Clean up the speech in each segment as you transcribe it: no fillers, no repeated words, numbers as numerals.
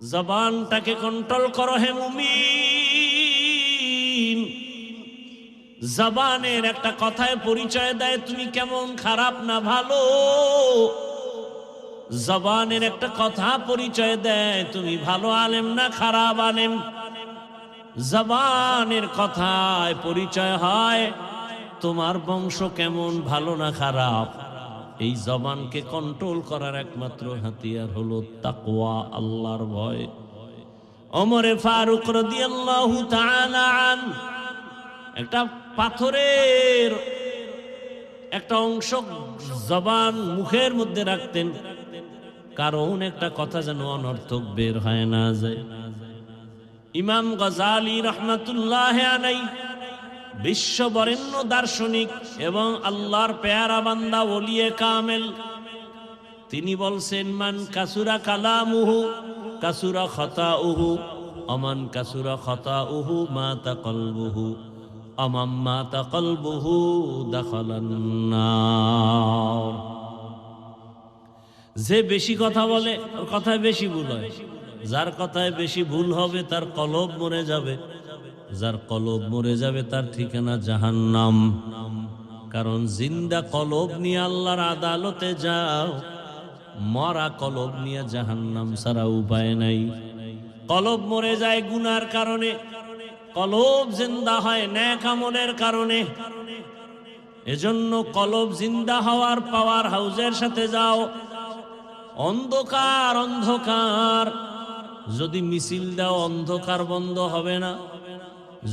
জবানটাকে control করো হে মুমিন। জবানের একটা কথায় পরিচয় দেয় তুমি কেমন খারাপ না ভালো। জবানের একটা কথা পরিচয় দেয় তুমি ভালো আলেম না খারাপ আলেম। জবানের কথায় পরিচয় হয় তোমার বংশ কেমন ভালো না খারাপ। এই জবানকে কন্ট্রোল করার একমাত্র হাতিয়ার হলো তাকওয়া, আল্লাহর ভয়। ওমরে ফারুক রাদিয়াল্লাহু তাআলা আন একটা পাথরের একটা অংশ জবান মুখের মধ্যে রাখতেন, কারণ একটা কথা যেন অনর্থক বের হয় না যায়। ইমাম গজালি রহমাতুল্লাহ আলাইহি বিশ্ব বরেণ্য দার্শনিক এবং আল্লাহর পেয়ারা বান্দা ওলিয়ে কামেল, তিনি বলছেন মান কাসুরা কালামুহু কাসুরা খতাউহু আমান কাসুরা খতাউহু মাতা কলবুহু আমাম মাতা কলবুহু দাখালান নার। যে বেশি কথা বলে ওর কথায় বেশি ভুল হয়, যার কথায় বেশি ভুল হবে তার কলব মরে যাবে, যার কলব মরে যাবে তার ঠিকানা জাহান্নাম। কারণ জিন্দা কলব নিয়ে আল্লাহর আদালতে যাও, মরা কলব নিয়ে জাহান্নাম ছাড়া উপায় নাই। কলব মরে যায় গুনার কারণে, কলব জিন্দা হয় নেক আমলের কারণে। এজন্য কলব জিন্দা হওয়ার পাওয়ার হাউজের সাথে যাও। অন্ধকার অন্ধকার যদি মিছিল দাও অন্ধকার বন্ধ হবে না,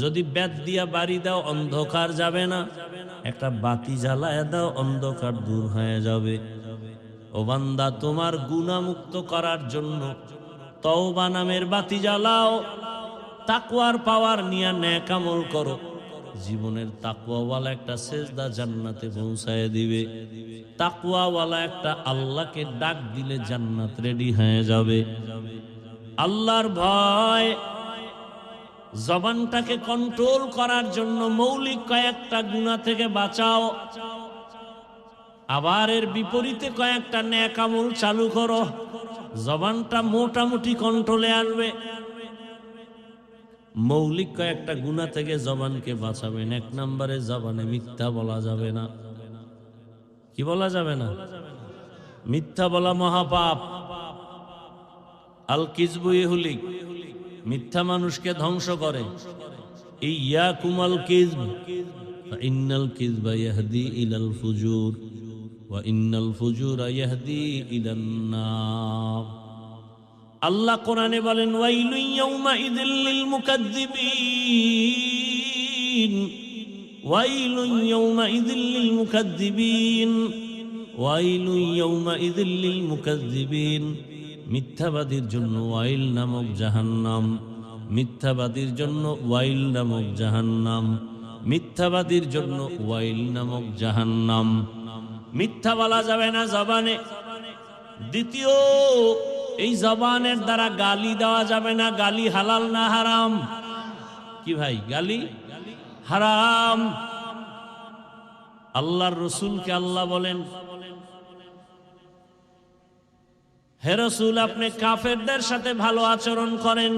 যদি বেত দিয়া বাড়ি দাও অন্ধকার যাবে না, একটা বাতি জ্বালায় দাও অন্ধকার দূর হয়ে যাবে। ও বান্দা, তোমার গুনাহমুক্ত করার জন্য তওবা নামের বাতি জ্বালাও, তাকওয়ার পাওয়ার নিয়ে নেক আমল করো। জীবনের তাকওয়াওয়ালা একটা সেজদা জান্নাতে পৌঁছায় দিবে। তাকওয়াওয়ালা একটা আল্লাহকে ডাক দিলে জান্নাত রেডি হয়ে যাবে। আল্লাহর ভয় জবানটাকে কন্ট্রোল করার জন্য মৌলিক কয়েকটা গুনাহ থেকে বাঁচাও, আবার এর বিপরীতে কয়েকটা নেক আমল চালু করো। জবানটা মোটামুটি কন্ট্রোলে আসবে। মৌলিক কয়েকটা গুনাহ থেকে জবানকে বাঁচাবেন। এক নম্বরে জবানে মিথ্যা বলা যাবে না। কি বলা যাবে না? মিথ্যা বলা মহাপাপ। আল কিযবু ইহলিক, মিথ্যা মানুষকে ধ্বংস করে। ইয়াকুমাল কিযব ফাইন্নাল কিযবা ইয়াহদি ইলাল ফুজুর ওয়া ইন্নাল ফুজুরা ইয়াহদি ইলান নার। আল্লাহ কোরআনে বলেন ওয়াইলু ইয়াউমা ইযিল লিল মুকাজ্জিবিন, ওয়াইলু ইয়াউমা ইযিল লিল মুকাজ্জিবিন, ওয়াইলু ইয়াউমা ইযিল লিল মুকাজ্জিবিন। মিথ্যাবাদীর জন্য ওয়াইল নামক জাহান্নাম, মিথ্যাবাদীর জন্য ওয়াইল নামক জাহান্নাম, মিথ্যাবাদীর জন্য ওয়াইল নামক জাহান্নাম। মিথ্যা বলা যাবে না জবানে। দ্বিতীয়, এই জবানের দ্বারা গালি দেওয়া যাবে না। গালি হালাল না হারাম? কি ভাই, গালি হারাম। আল্লাহর রসুলকে আল্লাহ বলেন, হে রাসূল, আপনি কাফেরদের সাথে ভালো আচরণ করেন।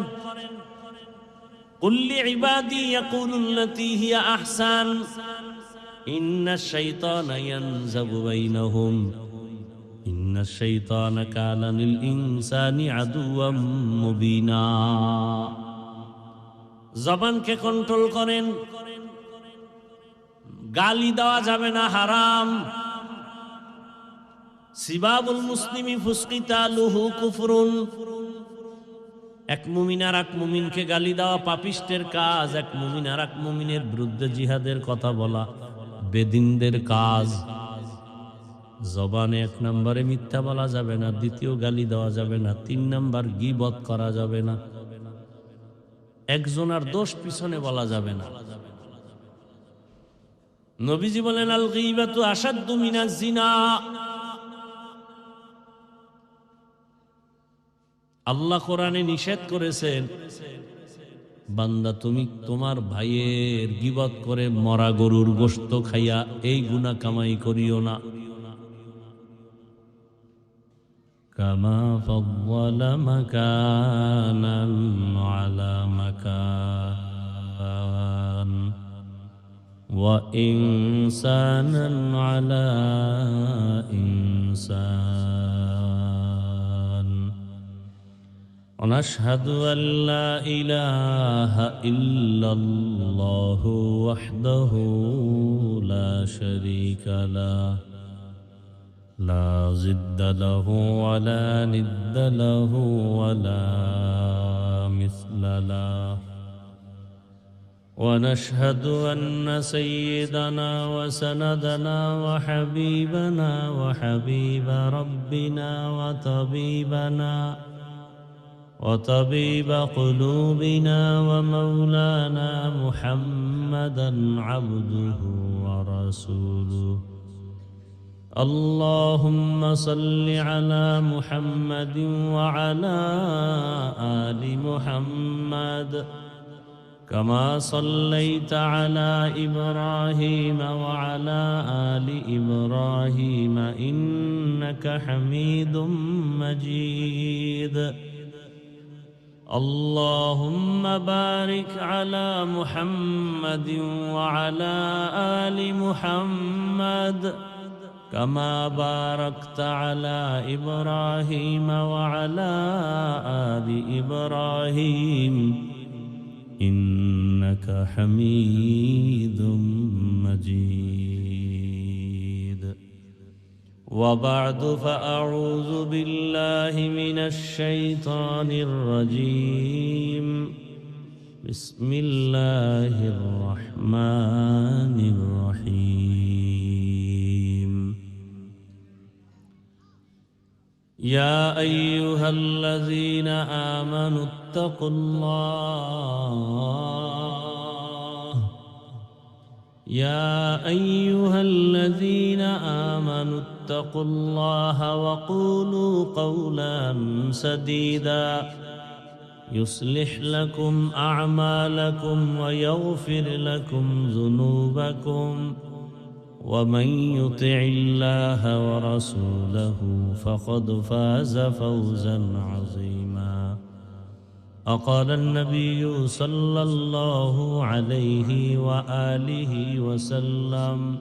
কুল্লি ইবাদি ইয়াকুলুল্লাতী হিয়া আহসান ইন্নাশ শাইতানা ইয়ানজাগু বাইনাহুম ইন্নাশ শাইতানা কানা লিল ইনসানি আদুওয়াম মুবিনা। জবানকে কন্ট্রোল করেন। গালি দেওয়া যাবে না, হারাম। সিবাবুল মুসলিমি ফুসকিতালুহু কুফরুন। এক মুমিন আর এক মুমিনকে গালি দেওয়া পাপিষ্টের কাজ। এক মুমিন আর এক মুমিনের বিরুদ্ধে জিহাদের কথা বলা বেদিনদের কাজ। জবানে এক নম্বরে মিথ্যা বলা যাবে না, দ্বিতীয় গালি দেওয়া যাবে না, তিন নম্বর গীবত করা যাবে না, একজনের দোষ পিছনে বলা যাবে না। নবীজি বলেন আল গীবাতু আশাদ্দু মিনাজ জিনা। আল্লাহ কোরআনে নিষেধ করেছেন, বান্দা তুমি তোমার ভাইয়ের গীবত করে মরা গরুর গোশত খাইয়া এই গুনাহ কামাই করিও না। كما فضل مكانا على مكان وإنسانا على إنسان ونشهد أن لا إله إلا الله وحده لا شريك له لا ضد له ولا ند له ولا مثل له ونشهد أن سيدنا وسندنا وحبيبنا وحبيب ربنا وطبيب قلوبنا ومولانا محمدا عبده ورسوله اللهم صل على محمد وعلى آل محمد كما صليت على إبراهيم وعلى آل إبراهيم إنك حميد مجيد اللهم بارك على محمد وعلى آل محمد كما باركت على إبراهيم وعلى آل إبراهيم إنك حميد مجيد وبعد فأعوذ بالله من الشيطان الرجيم بسم الله الرحمن الرحيم يا أيها الذين آمنوا اتقوا الله يا أيها الذين آمنوا اتقوا الله وقولوا قولا سديدا يصلح لكم أعمالكم ويغفر لكم ذنوبكم ومن يطع الله ورسوله فقد فاز فوزا عظيما وقال النبي صلى الله عليه وآله وسلم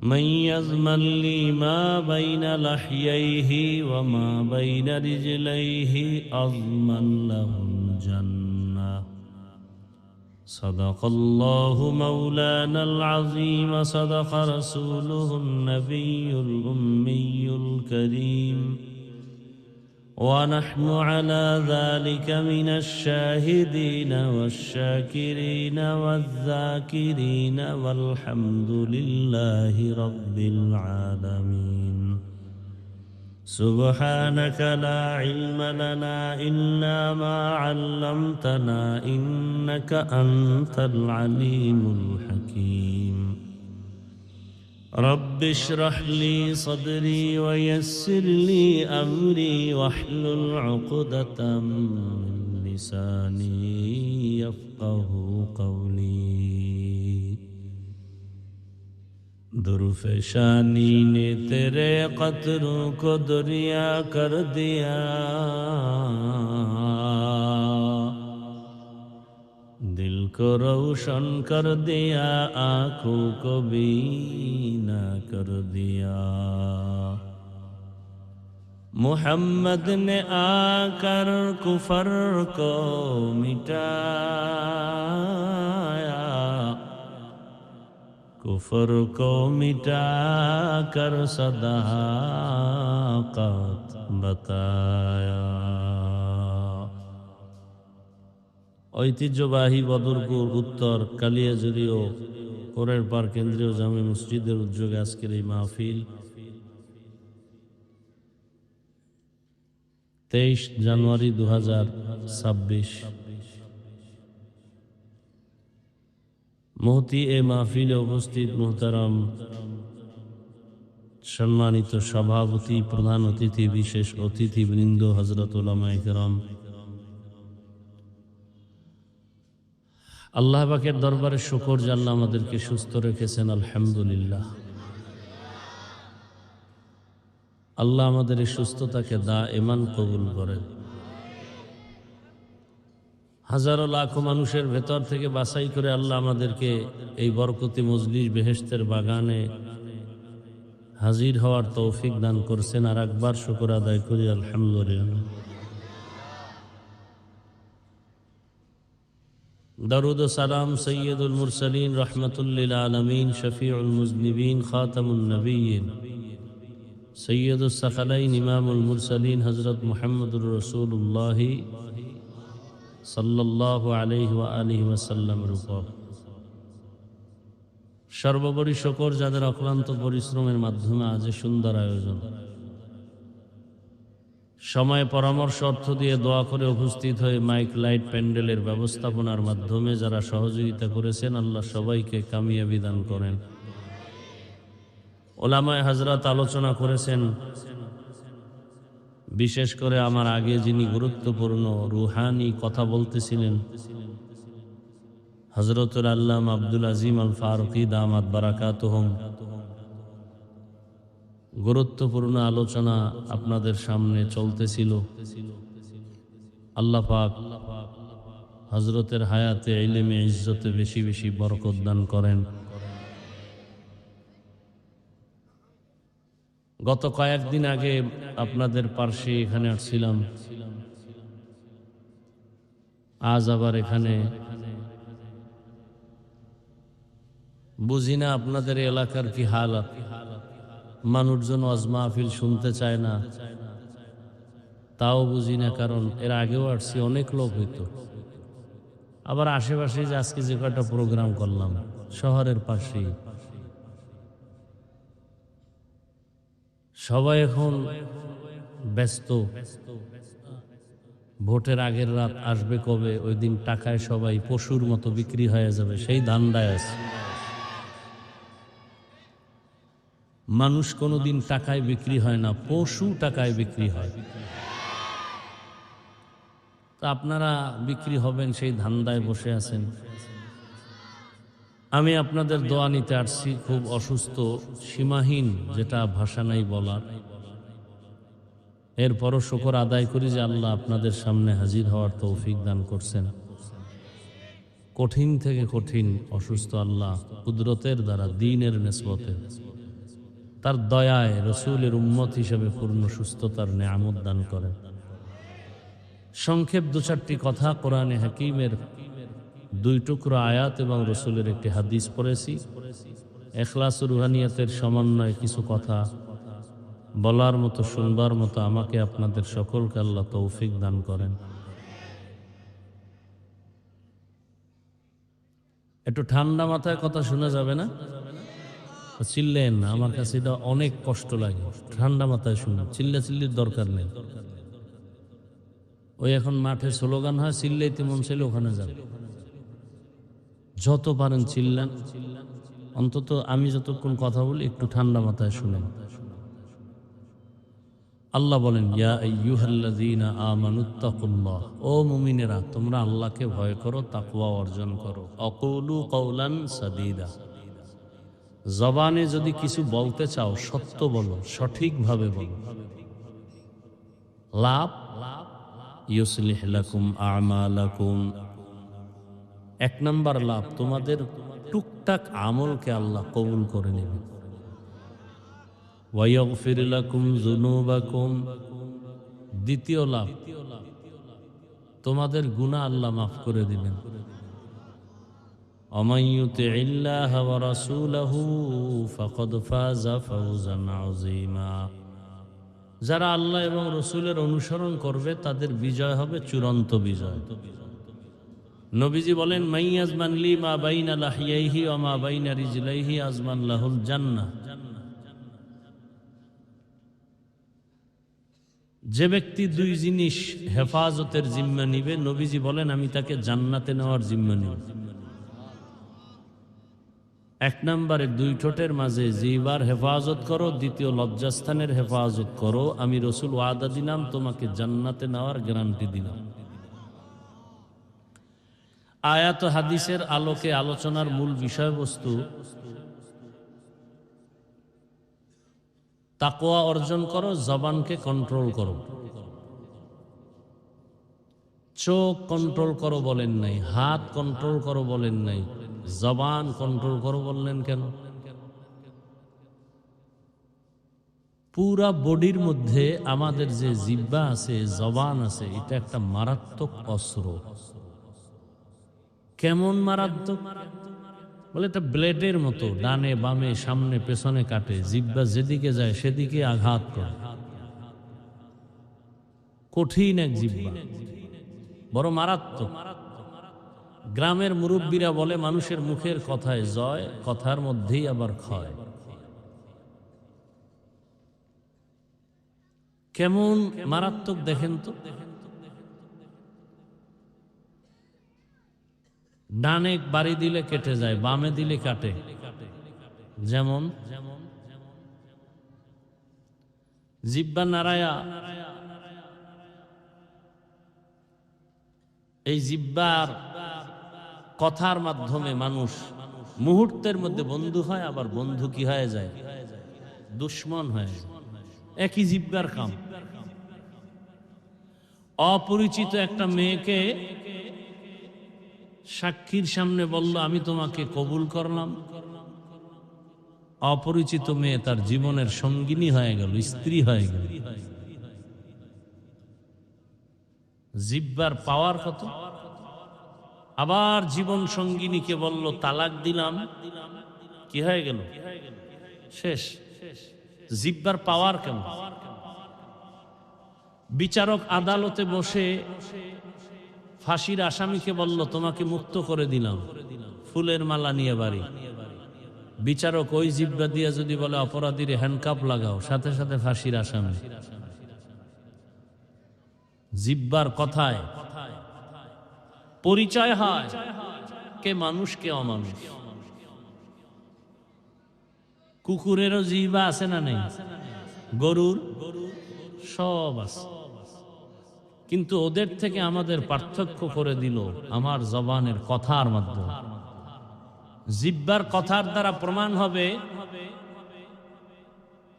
من يضمن لي ما بين لحييه وما بين رجليه أضمن له الجنة صدق الله مولانا العظيم صدق رسوله النبي الأمي الكريم ونحن على ذلك من الشاهدين والشاكرين والذاكرين والحمد لله رب العالمين سبحانك لا علم لنا إلا ما علمتنا إنك أنت العليم الحكيم رب اشرح لي صدري ويسر لي أمري واحلل عقدة من لساني يفقه قولي درفشانی نے تیرے قطروں کو دریا کر دیا دل کو روشن کر دیا آنکھوں کو بینا کر دیا محمد نے آ کر کفر کو مٹایا کفر کو مٹا کر صداقت بتایا ঐতিহ্যবাহী বদরপুর উত্তর কালিয়াজুড়ি ও কোরের পার কেন্দ্রীয় জামে মসজিদের উদ্যোগে আজকের এই মাহফিল 23 জানুয়ারি 2026 মহতি এ মাহফিলে উপস্থিত মুহতারাম সম্মানিত সভাপতি প্রধান অতিথি বিশেষ অতিথিবৃন্দ হযরত উলামায়ে কেরাম আল্লাহ পাকের দরবারে শুকর যে আল্লাহ আমাদেরকে সুস্থ রেখেছেন আলহামদুলিল্লাহ আল্লাহ আমাদের এই সুস্থতাকে দাঈমান কবুল করেন। হাজারো লাখো মানুষের ভেতর থেকে বাছাই করে আল্লাহ আমাদেরকে এই বরকতি মজলিস বেহেশতের বাগানে হাজির হওয়ার তৌফিক দান করছেন। আর একবার শুকর আদায় করি আলহামদুলিল্লাহ। দরুদ ও সালাম সৈয়দুল মুরসালিন রহমাতুল লিল আলামিন শফিউল মুজনিবিন খাতামুন নবিয়্যিন সৈয়দুস সাকালাইন ইমামুল মুরসালিন হযরত মুহাম্মদুর রাসূলুল্লাহ সাল্লাল্লাহু আলাইহি ওয়া আলিহি ওয়াসাল্লামের উপর সর্বোপরি শুকর যাদের অক্লান্ত পরিশ্রমের মাধ্যমে আজ সুন্দর আয়োজন, সময় পরামর্শ অর্থ দিয়ে দোয়া করে উপস্থিত হয়ে মাইক লাইট প্যান্ডেলের ব্যবস্থাপনার মাধ্যমে যারা সহযোগিতা করেছেন, আল্লাহ সবাইকে কামিয়াবি দান করেন। ওলামায়ে হযরত আলোচনা করেছেন, বিশেষ করে আমার আগে যিনি গুরুত্বপূর্ণ রুহানি কথা বলতেছিলেন হযরতুল আল্লামা আব্দুল আজিম আল ফারুকী দামাত বারাকাতুহুম, গুরুত্বপূর্ণ আলোচনা আপনাদের সামনে চলতেছিল। আল্লাহ পাক হযরতের হায়াতে ইলমে ইজ্জতে বেশি বেশি বরকত দান করেন। গত কয়েকদিন আগে আপনাদের পার্শ্বে এখানে আসছিলাম, আজ আবার এখানে। বুঝি না আপনাদের এলাকার কি হালাত, মানুষজন ওয়াজ মাহফিল শুনতে চায় না, তাও বুঝি না। কারণ এর আগেও আসছি, অনেক লোক হইতো। আবার আশেপাশে যে আজকে যে কয়টা প্রোগ্রাম করলাম শহরের পাশেই, সবাই এখন ব্যস্ত। ভোটের আগের রাত আসবে কবে, ওই দিন টাকায় সবাই পশুর মতো বিক্রি হয়ে যাবে, সেই ধান্দায় আছে। মানুষ কোনোদিন টাকায় বিক্রি হয় না, পশু টাকায় বিক্রি হয়। তা আপনারা বিক্রি হবেন সেই ধান্দায় বসে আছেন। আমি আপনাদের দোয়া নিতে আসছি, খুব অসুস্থ, সীমাহীন, যেটা ভাষা নাই বলার। এরপরও শুকর আদায় করি যে আল্লাহ আপনাদের সামনে হাজির হওয়ার তৌফিক দান করছেন। কঠিন থেকে কঠিন অসুস্থ আল্লাহ কুদরতের দ্বারা, দ্বীনের নিসবতে, তার দয়ায় রসুলের উম্মত হিসেবে পূর্ণ সুস্থতার নেয়ামত দান করেন। সংক্ষেপ দু চারটি কথা, কোরআনে হাকিমের 2 টুকরো আয়াত এবং রসুলের একটি হাদিস পড়েছি। ইখলাস ও রুহানিয়াতের সমন্বয়ে কিছু কথা বলার মতো, শুনবার মতো আমাকে আপনাদের সকলকে আল্লাহ তৌফিক দান করেন। একটু ঠান্ডা মাথায় কথা শোনা যাবে না? চিল্লেন না, আমার কাছে এটা অনেক কষ্ট লাগে। ঠান্ডা মাথায় শুনুন, চিল্লির দরকার নেই। ওই এখন মাঠে স্লোগান হয়, চিল্লাইতে মন চাইলে ওখানে যাবে, যত পারেন চিল্লান। অন্তত আমি যতক্ষণ কথা বলি একটু ঠান্ডা মাথায় শুনেন। আল্লাহ বলেন, ইয়া আইয়ুহাল্লাযীনা আমানুত্তাকুল্লাহ, ও মুমিনেরা তোমরা আল্লাহকে ভয় করো, তাকওয়া অর্জন করো। আকুলু কওলান সাদীদা, জবানে যদি কিছু বলতে চাও সত্য বলো, সঠিকভাবে বলো। লাভ, ইউসলিহ লাকুম আমালাকুম, 1 নম্বর লাভ, তোমাদের টুকটাক আমলকে আল্লাহ কবুল করে নেবেন। ওয়ায়াগফির লাকুম যুনুবাকুম, দ্বিতীয় লাভ, তোমাদের গুনাহ আল্লাহ মাফ করে দিবেন। ওয়ামাইয়ুতিইল্লাহ ওয়া রাসূলাহু ফাকাদ ফাযা ফাওজান আযীমা, যারা আল্লাহ এবং রাসূলের অনুসরণ করবে তাদের বিজয় হবে চূড়ান্ত বিজয়। নবীজি বলেন, মাইয়াজমান লি মা বাইনা লাহিয়াইহি ওয়া মা বাইনা রিজলাইহি আজমান লাহুল জান্নাহ, যে ব্যক্তি 2 জিনিস হেফাজতের জিম্মা নিবে, নবীজি বলেন আমি তাকে জান্নাতে নেওয়ার জিম্মা নিব। 1 নম্বরে 2 ঠোঁটের মাঝে জিহ্বার হেফাজত করো, দ্বিতীয় লজ্জাস্থানের হেফাজত করো। আমি রাসূল ওয়াদা দিলাম তোমাকে জান্নাতে নেওয়ার গ্যারান্টি দিলাম। আয়াত ও হাদিসের আলোকে আলোচনার মূল বিষয়বস্তু, তাকওয়া অর্জন করো, জবানকে কন্ট্রোল করো। চোখ কন্ট্রোল করো বলেন নাই, হাত কন্ট্রোল করো বলেন নাই, জবান কন্ট্রোল করো বললেন কেন? পুরা বডির মধ্যে আমাদের যে জিহ্বা আছে, জবান আছে, এটা একটা মারাত্মক অস্ত্র। কেমন মারাত্মক? বলে এটা ব্লেডের মতো, ডানে বামে সামনে পেছনে কাটে, জিহ্বা যেদিকে যায় সেদিকে আঘাত করে। কঠিন এক জিহ্বা, বড় মারাত্মক। গ্রামের মুরব্বীরা বলে মানুষের মুখের কথায় জয়, কথার মধ্যেই আবার ক্ষয়। কেমন মারাত্মক দেখেন তো। ডানে বাড়ি দিলে কেটে যায়, বামে দিলে কাটে। যেমন জিহ্বা নাড়ায়া, এই জিহ্বার কথার মাধ্যমে মানুষ মুহূর্তের মধ্যে বন্ধু হয়, আবার বন্ধু কি হয়ে যায়? দুশ্মন হয়ে যায়। একই জিহ্বার কাম। অপরিচিত একটা মেয়েকে সাক্ষীর সামনে বলল আমি তোমাকে কবুল করলাম, অপরিচিত মেয়ে তার জীবনের সঙ্গিনী হয়ে গেল, স্ত্রী হয়ে গেল। জিহ্বার পাওয়ার কত! আবার জীবন সঙ্গিনীকে বলল তালাক দিলাম, কি হয়ে গেল? শেষ। জিহ্বার পাওয়ার কেমন! বিচারক আদালতে বসে ফাঁসির আসামিকে বলল তোমাকে মুক্ত করে দিলাম, ফুলের মালা নিয়ে বাড়ি। বিচারক ওই জিহ্বা দিয়ে যদি বলে অপরাধীর হ্যান্ডকাপ লাগাও, সাথে সাথে ফাঁসির আসামি। জিহ্বার কথায় পরিচয় হয় কে মানুষ কে অমানুষ। কুকুরেরও জিহ্বা আছে না নেই? গরুর সব আছে, কিন্তু ওদের থেকে আমাদের পার্থক্য করে দিল আমার জবানের কথার মাধ্যমে। জিহ্বার কথার দ্বারা প্রমাণ হবে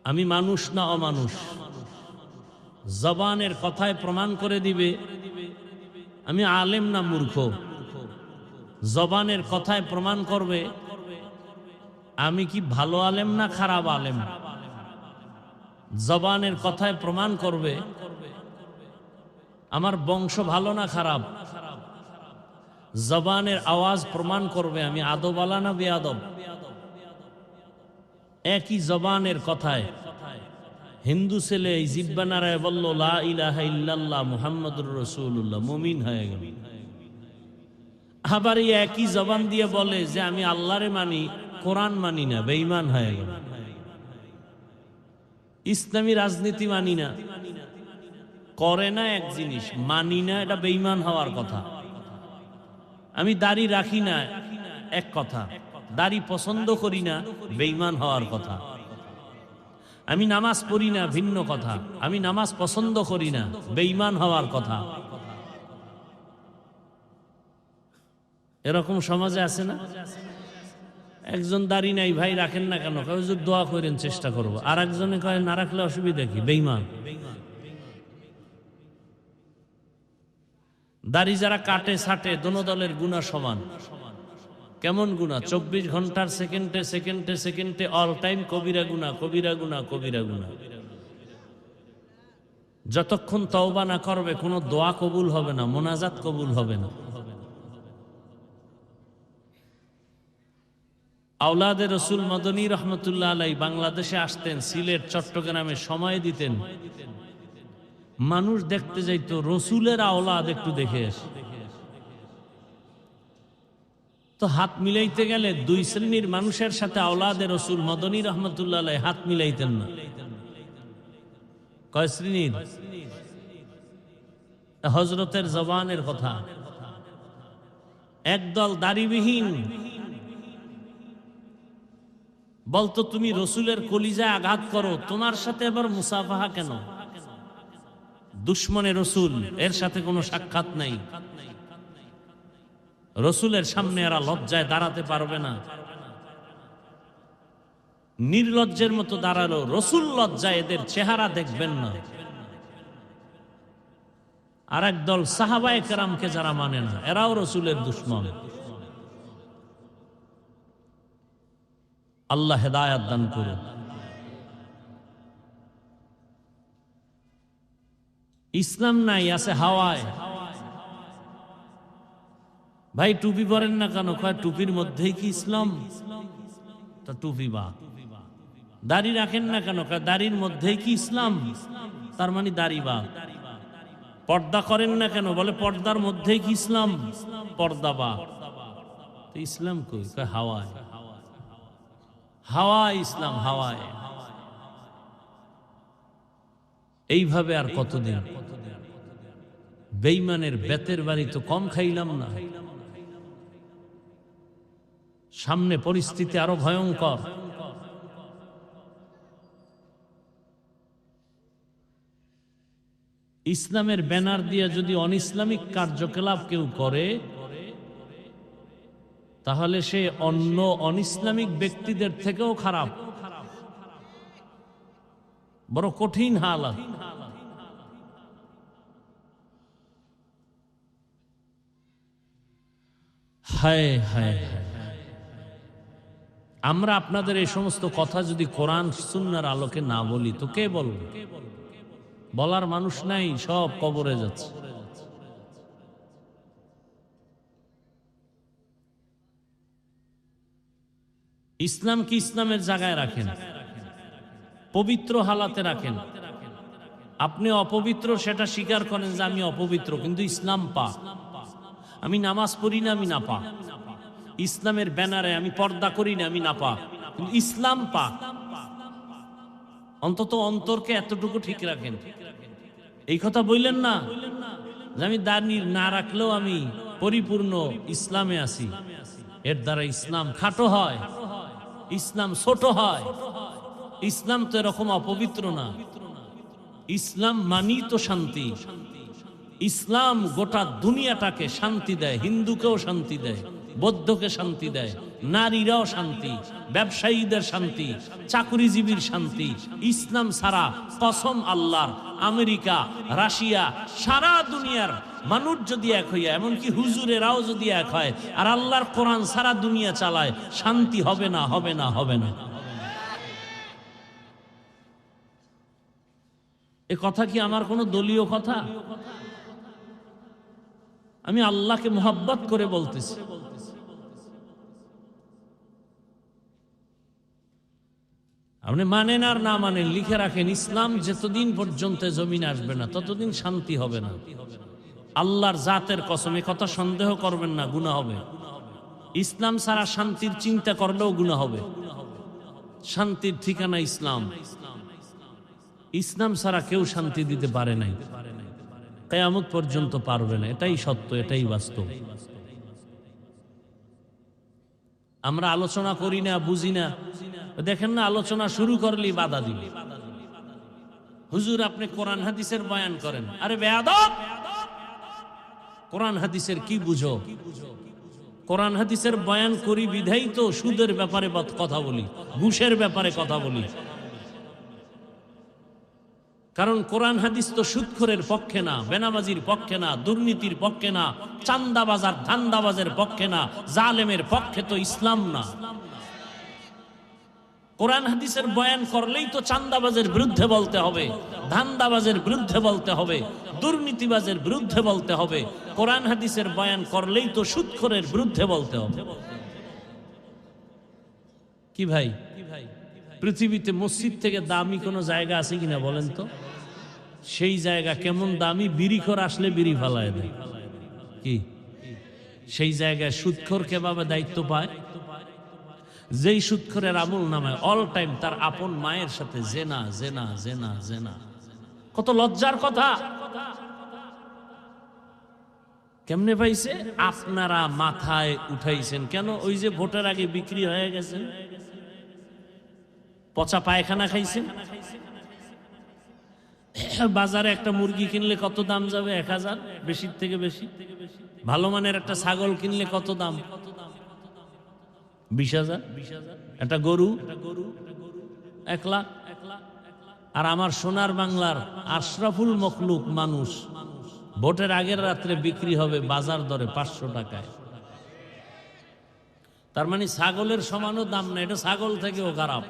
আমি মানুষ না অমানুষ। জবানের কথায় প্রমাণ করে দিবে আমি আলেম না মূর্খ। জবানের কথায় প্রমাণ করবে আমি কি ভালো আলেম না খারাপ আলেম। জবানের কথায় প্রমাণ করবে আমার বংশ ভালো না খারাপ। জবানের আওয়াজ প্রমাণ করবে আমি আদবালা না বেয়াদব। একই জবানের কথায় হিন্দু ছেলে এই জিহ্বা নাড়ায় বলল লা ইলাহা ইল্লাল্লাহ মুহাম্মাদুর রাসূলুল্লাহ, মুমিন হয়ে গেল। আবার এই একই জবান দিয়ে বলে যে আমি আল্লাহরে মানি, কোরআন মানি না, বেঈমান হয়ে গেল। ইসলামী রাজনীতি মানি না, করে না এক জিনিস, মানি না, এটা বেঈমান হওয়ার কথা। আমি দাড়ি রাখি না এক কথা, দাড়ি পছন্দ করি না, বেঈমান হওয়ার কথা। আমি নামাজ পড়ি না ভিন্ন কথা, আমি নামাজ পছন্দ করি না, বেঈমান হওয়ার কথা। এরকম সমাজে আছে না? একজন দাড়ি নাই, ভাই রাখেন না কেন? কয় হুজুর দোয়া করেন, চেষ্টা করবো। আর একজনে কয় না রাখলে অসুবিধা কি, বেঈমান। দাড়ি যারা কাটে ছাটে দোনো দলের গুনাহ সমান। কেমন গুনাহ? 24 ঘন্টার সেকেন্ডে সেকেন্ডে সেকেন্ডে অল টাইম কবিরা গুনাহ, কবিরা গুনাহ, কবিরা গুনাহ। যতক্ষণ তওবা না করবে কোনো দোয়া কবুল হবে না, মোনাজাত কবুল হবে না। আওলাদে রসুল মদনী রহমতুল্লাহ আলাই বাংলাদেশে আসতেন, সিলেট চট্টগ্রামে সময় দিতেন। মানুষ দেখতে যাইতো রসুলের আওলাদ একটু দেখে আসে। তো হাত মিলাইতে গেলে দুই শ্রেণীর মানুষের সাথে আওলাদে রসুল মদনী রহমতুল্লাহ আলাই হাত মিলাইতেন না। কয় শ্রেণীর? হযরতের জবানের কথা। একদল দাড়িবিহীন বলতো তুমি রসুলের কলিজায় আঘাত করো, তোমার সাথে আবার মুসাফাহা কেন? দুশ্মনে রসুল, এর সাথে কোনো সাক্ষাৎ নাই। রসুলের সামনে এরা লজ্জায় দাঁড়াতে পারবে না। নির্লজ্জের মতো দাঁড়ালো, রসুল লজ্জা এদের চেহারা দেখবেন না। আর একদল সাহাবায়ে কেরামকে যারা মানে না, এরাও রসুলের দুশমন। আল্লাহ হেদায়াত দান করুন। ইসলাম নাই, আছে হাওয়ায়। ভাই টুপি পরেন না কেন? কয় টুপির মধ্যেই কি ইসলাম? তা টুপি বা দাড়ি রাখেন না কেন? কয় দাড়ির মধ্যেই কি ইসলাম? তার মানে দাড়ি বা। পর্দা করেন না কেন? বলে পর্দার মধ্যেই কি ইসলাম? পর্দা বা। ইসলাম কই? কয় হাওয়ায়। হাওয়ায় ইসলাম, হাওয়ায়। এইভাবে আর কতদিন? বেঈমানের বেতের বাড়ি তো কম খাইলাম না, সামনে পরিস্থিতি আরো ভয়ঙ্কর। ইসলামের ব্যানার দিয়ে যদি অনইসলামিক কার্যকলাপ কেউ করে, তাহলে সে অন্য অনইসলামিক ব্যক্তিদের থেকেও খারাপ। বড় কঠিন হালাত। হায় হায়, আমরা আপনাদের এই সমস্ত কথা যদি কোরআন সুন্নাহর আলোকে না বলি তো কে বলবে? বলার মানুষ নাই, সব কবরে যাচ্ছে। ইসলাম কি ইসলামের জায়গায় রাখেন, পবিত্র হালাতে রাখেন। আপনি অপবিত্র সেটা স্বীকার করেন যে আমি অপবিত্র, কিন্তু ইসলাম পাক। আমি নামাজ পড়ি না, আমি নাপাক। ইসলামের ব্যানারে আমি পর্দা করি না, আমি নাপাক, কিন্তু ইসলাম পাক। অন্তত অন্তরকে এতটুকু ঠিক রাখেন। এই কথা বললেন না যে আমি দাড়ি না রাখলেও আমি পরিপূর্ণ ইসলামে আছি। এর দ্বারা ইসলাম খাটো হয়, ইসলাম ছোট হয়। ইসলাম তো এরকম অপবিত্র না। ইসলাম মানি তো শান্তি। ইসলাম গোটা দুনিয়াটাকে শান্তি দেয়, হিন্দুকেও শান্তি দেয়, বৌদ্ধকে শান্তি দেয়, নারীরাও শান্তি, ব্যবসায়ীদের শান্তি, চাকরিজীবীর শান্তি। ইসলাম ছাড়া কসম আল্লাহর, আমেরিকা, রাশিয়া, সারা দুনিয়ার মানুষ যদি এক হইয়া, এমনকি হুজুরেরাও যদি এক হয় আর আল্লাহর কোরআন সারা দুনিয়া চালায়, শান্তি হবে না, হবে না, হবে না। এ কথা কি আমার কোনো দলীয় কথা? আমি আল্লাহকে মোহাব্বত করে বলতেছি। আপনি মানেন আর না মানেন, লিখে রাখেন, ইসলাম যতদিন পর্যন্ত জমিন আসবে না ততদিন শান্তি হবে না। আল্লাহর জাতের কসম, এ কথা সন্দেহ করবেন না, গুনাহ হবে। ইসলাম ছাড়া শান্তির চিন্তা করলেও গুনাহ হবে। শান্তির ঠিকানা ইসলাম। ইসলাম ছাড়া কেউ শান্তি দিতে পারে নাই, কিয়ামত পর্যন্ত পারবে না। এটাই সত্য, এটাই বাস্তব। আমরা আলোচনা করি না, বুঝি না। দেখেন না, আলোচনা শুরু করলেই বাধা দিবে। হুজুর আপনি কোরআন হাদিসের বয়ান করেন। আরে বেয়াদব, কোরআন হাদিসের কি বুঝো? কোরআন হাদিসের বয়ান করি বিধাই তো সুদের ব্যাপারে কথা বলি, ঘুষের ব্যাপারে কথা বলি। কারণ কোরআন হাদিস তো সুদখোরের পক্ষে না, বেনামাজির পক্ষে না, দুর্নীতির পক্ষে না, চান্দাবাজার ধান্দাবাজের পক্ষে না, জালেমের পক্ষে তো ইসলাম না। কোরআন হাদিসের বয়ান করলেই তো চান্দাবাজের বিরুদ্ধে বলতে হবে, ধান্দাবাজের বিরুদ্ধে বলতে হবে, দুর্নীতিবাজের বিরুদ্ধে বলতে হবে। কোরআন হাদিসের বয়ান করলেই তো সুদখোরের বিরুদ্ধে বলতে হবে। কি ভাই, পৃথিবীতে মসজিদ থেকে দামি কোনো জায়গা আছে কিনা বলেন তো? সেই জায়গা কেমন দামি, বিড়িখোর আসলে বিড়ি ফালায় দেয়। কি সেই জায়গায় সুদখোর কিভাবে দায়িত্ব পায়? যেই সুদখোরের আমল নামায় অল টাইম তার আপন মায়ের সাথে জেনা জেনা জেনা জেনা। কত লজ্জার কথা! কেমনে পাইছে? আপনারা মাথায় উঠাইছেন কেন? ওই যে ভোটের আগে বিক্রি হয়ে গেছেন, পচা পায়খানা খাইছেন। বাজারে একটা মুরগি কিনলে কত দাম যাবে? 1000, বেশির থেকে বেশি। ভালো মানের একটা ছাগল কিনলে কত দাম? 20,000। একটা গরু 1 লাখ। আর আমার সোনার বাংলার আশরাফুল মখলুক মানুষ ভোটের আগের রাত্রে বিক্রি হবে বাজার দরে 500 টাকায়। তার মানে ছাগলের সমানও দাম না। এটা ছাগল থেকেও খারাপ,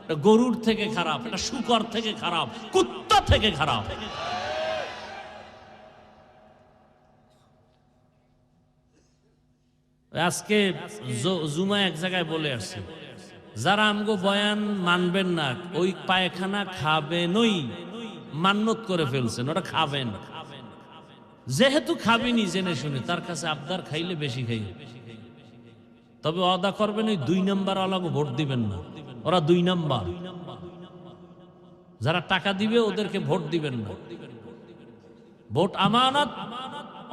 এটা গরুর থেকে খারাপ, এটা শুকর থেকে খারাপ, কুত্তা থেকে খারাপ। আজকে জুমা এক জায়গায় বলে আসছে, যারা আমগো বয়ান মানবেন না ওই পায়খানা খাবেনই, মান্যত করে ফেলছেন, ওটা খাবেন। যেহেতু খাবেনি জেনে শুনে, তার কাছে আবদার খাইলে বেশি খাই, তবে অদা করবেন ওই 2 নাম্বার ওয়ালাকে ভোট দিবেন না। ওরা 2 নাম্বার, যারা টাকা দিবে ওদেরকে ভোট দিবেন না। ভোট আমানত,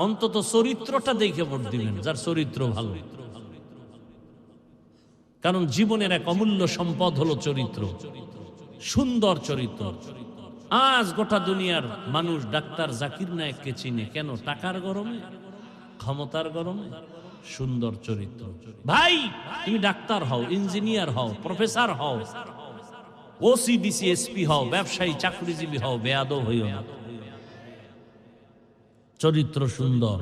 অন্তত চরিত্রটা দেখে ভোট দিবেন, যার চরিত্র ভালো। কারণ জীবনের এক অমূল্য সম্পদ হলো চরিত্র, সুন্দর চরিত্র। আজ গোটা দুনিয়ার মানুষ ডাক্তার জাকির নায়েককে চিনে কেন? টাকার গরমে, ক্ষমতার গরমে, সুন্দর চরিত্র। ভাই তুমি ডাক্তার হও, ইঞ্জিনিয়ার হও, প্রফেসর হও, ওসিডিসি এসপি হও, ব্যবসায়ী চাকরিজীবী হও, বেয়াদব হইও না। চরিত্র সুন্দর,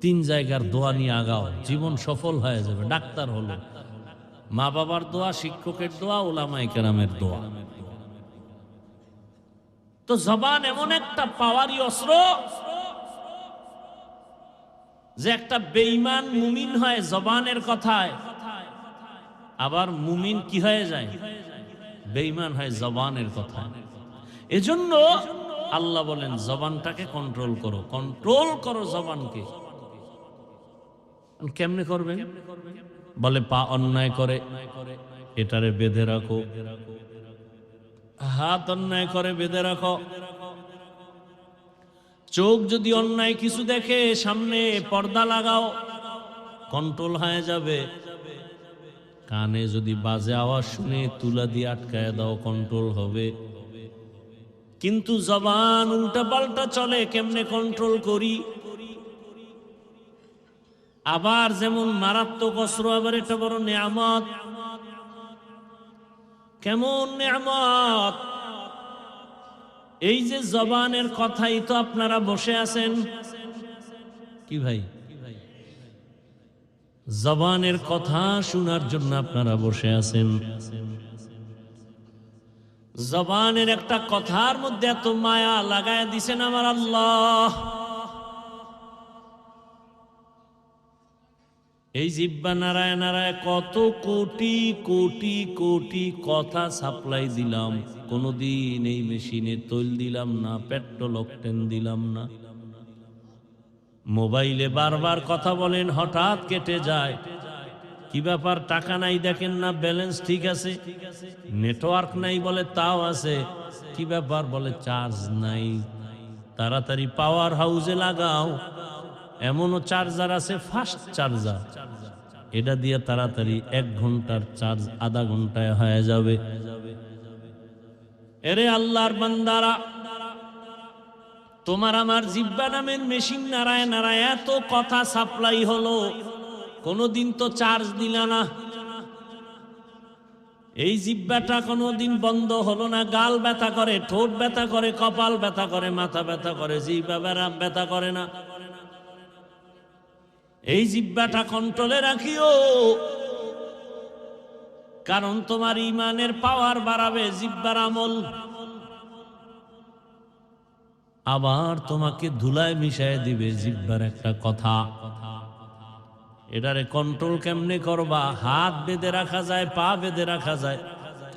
3 জায়গার দোয়া নিয়ে আগাও, জীবন সফল হয়ে যাবে। ডাক্তার হলো মা বাবার দোয়া, শিক্ষকের দোয়া, উলামায়ে কেরামের দোয়া। তো জবান এমন একটা পাওয়ারি অস্ত্র যে একটা বেঈমান মুমিন হয় জবানের কথায়, আবার মুমিন কি হয়ে যায়? বেঈমান হয় জবানের কথায়। এজন্য আল্লাহ বলেন জবানটাকে কন্ট্রোল করো, কন্ট্রোল করো জবানকে। কেমনে করবেন? বলে পা অন্যায় করে এটারে বেঁধে রাখো, হাত অন্যায় করে বেঁধে রাখো, চোখ যদি অন্যায় কিছু দেখে সামনে পর্দা লাগাও, কন্ট্রোল হয়ে যাবে। কানে যদি বাজে আওয়াজ শুনে তুলা দিয়ে আটকায় দাও, কন্ট্রোল হবে। কিন্তু জবান উল্টা পাল্টা চলে, কেমনে কন্ট্রোল করি? আবার যেমন মারাত্মক অস্ত্র, আবার এটা বড় নেয়ামত। কেমন নেয়ামত? এই যে জবানের কথাই তো আপনারা বসে আছেন। কি ভাই? জবানের কথা শোনার জন্য আপনারা বসে আছেন। জবানের একটা কথার মধ্যে এত মায়া লাগায় দিছেন আমার আল্লাহ। এই জিহ্বা নাড়ায় নাড়ায় কত কোটি কোটি কোটি কথা সাপ্লাই দিলাম, কোনদিন এই মেশিনে তৈল দিলাম না, পেট্রোল অকটেন দিলাম না। মোবাইলে বারবার কথা বলেন, হঠাৎ কেটে যায়। কি ব্যাপার? টাকা নাই দেখেন না, ব্যালেন্স ঠিক আছে। নেটওয়ার্ক নাই বলে তাও আছে। কি ব্যাপার? বলে চার্জ নাই। তাড়াতাড়ি পাওয়ার হাউসে লাগাও। এমনও চার্জার আছে ফাস্ট চার্জার, এটা দিয়ে তাড়াতাড়ি 1 ঘন্টার চার্জ আধা ঘন্টায় হয়ে যাবে। এরে আল্লাহর বান্দারা, তোমার আমার জিহ্বা নামের মেশিন নাড়ায় নাড়ায় এত কথা সাপ্লাই হলো, কোনদিন তো চার্জ দিলা না। এই জিহ্বাটা কোনদিন বন্ধ হলো না। গাল ব্যথা করে, ঠোঁট ব্যথা করে, কপাল ব্যথা করে, মাথা ব্যথা করে, জিহ্বা ব্যথা করে না। এই জিহ্বাটা কন্ট্রোলে রাখিও, কারণ তোমার ঈমানের পাওয়ার বাড়াবে জিহ্বার আমল। আবার তোমাকে ধুলায় মিশায় দিবে জিহ্বার একটা কথা। এটারে কন্ট্রোল কেমনে করবা? হাত বেঁধে রাখা যায়, পা বেঁধে রাখা যায়,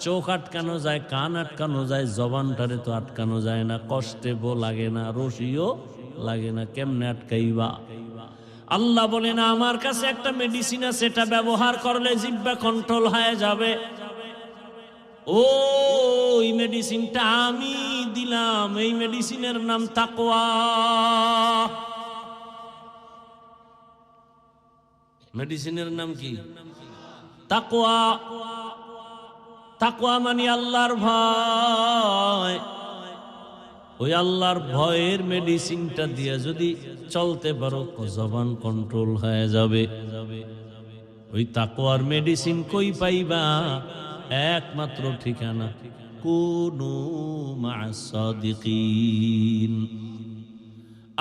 চোখ আটকানো যায়, কান আটকানো যায়, জবানটারে তো আটকানো যায় না। কষ্টে লাগে না, রশিও লাগে না। কেমনে আটকাইবা? আল্লাহ বলে না, আমার কাছে একটা মেডিসিন আছে, এটা ব্যবহার করলে জিহ্বা কন্ট্রোল হয়ে যাবে। ওই মেডিসিনটা আমি দিলাম। এই মেডিসিনের নাম তাকওয়া। মেডিসিনের নাম কি? তাকওয়া। তাকওয়া মানে আল্লাহর ভয়। ওই আল্লাহর ভয়ের মেডিসিনটা দিয়ে যদি চলতে পারো, জবান কন্ট্রোল হয়ে যাবে। ওই তাকওয়ার মেডিসিন কই পাইবা? একমাত্র ঠিকানা কুনু মা'আস সাদিকিন।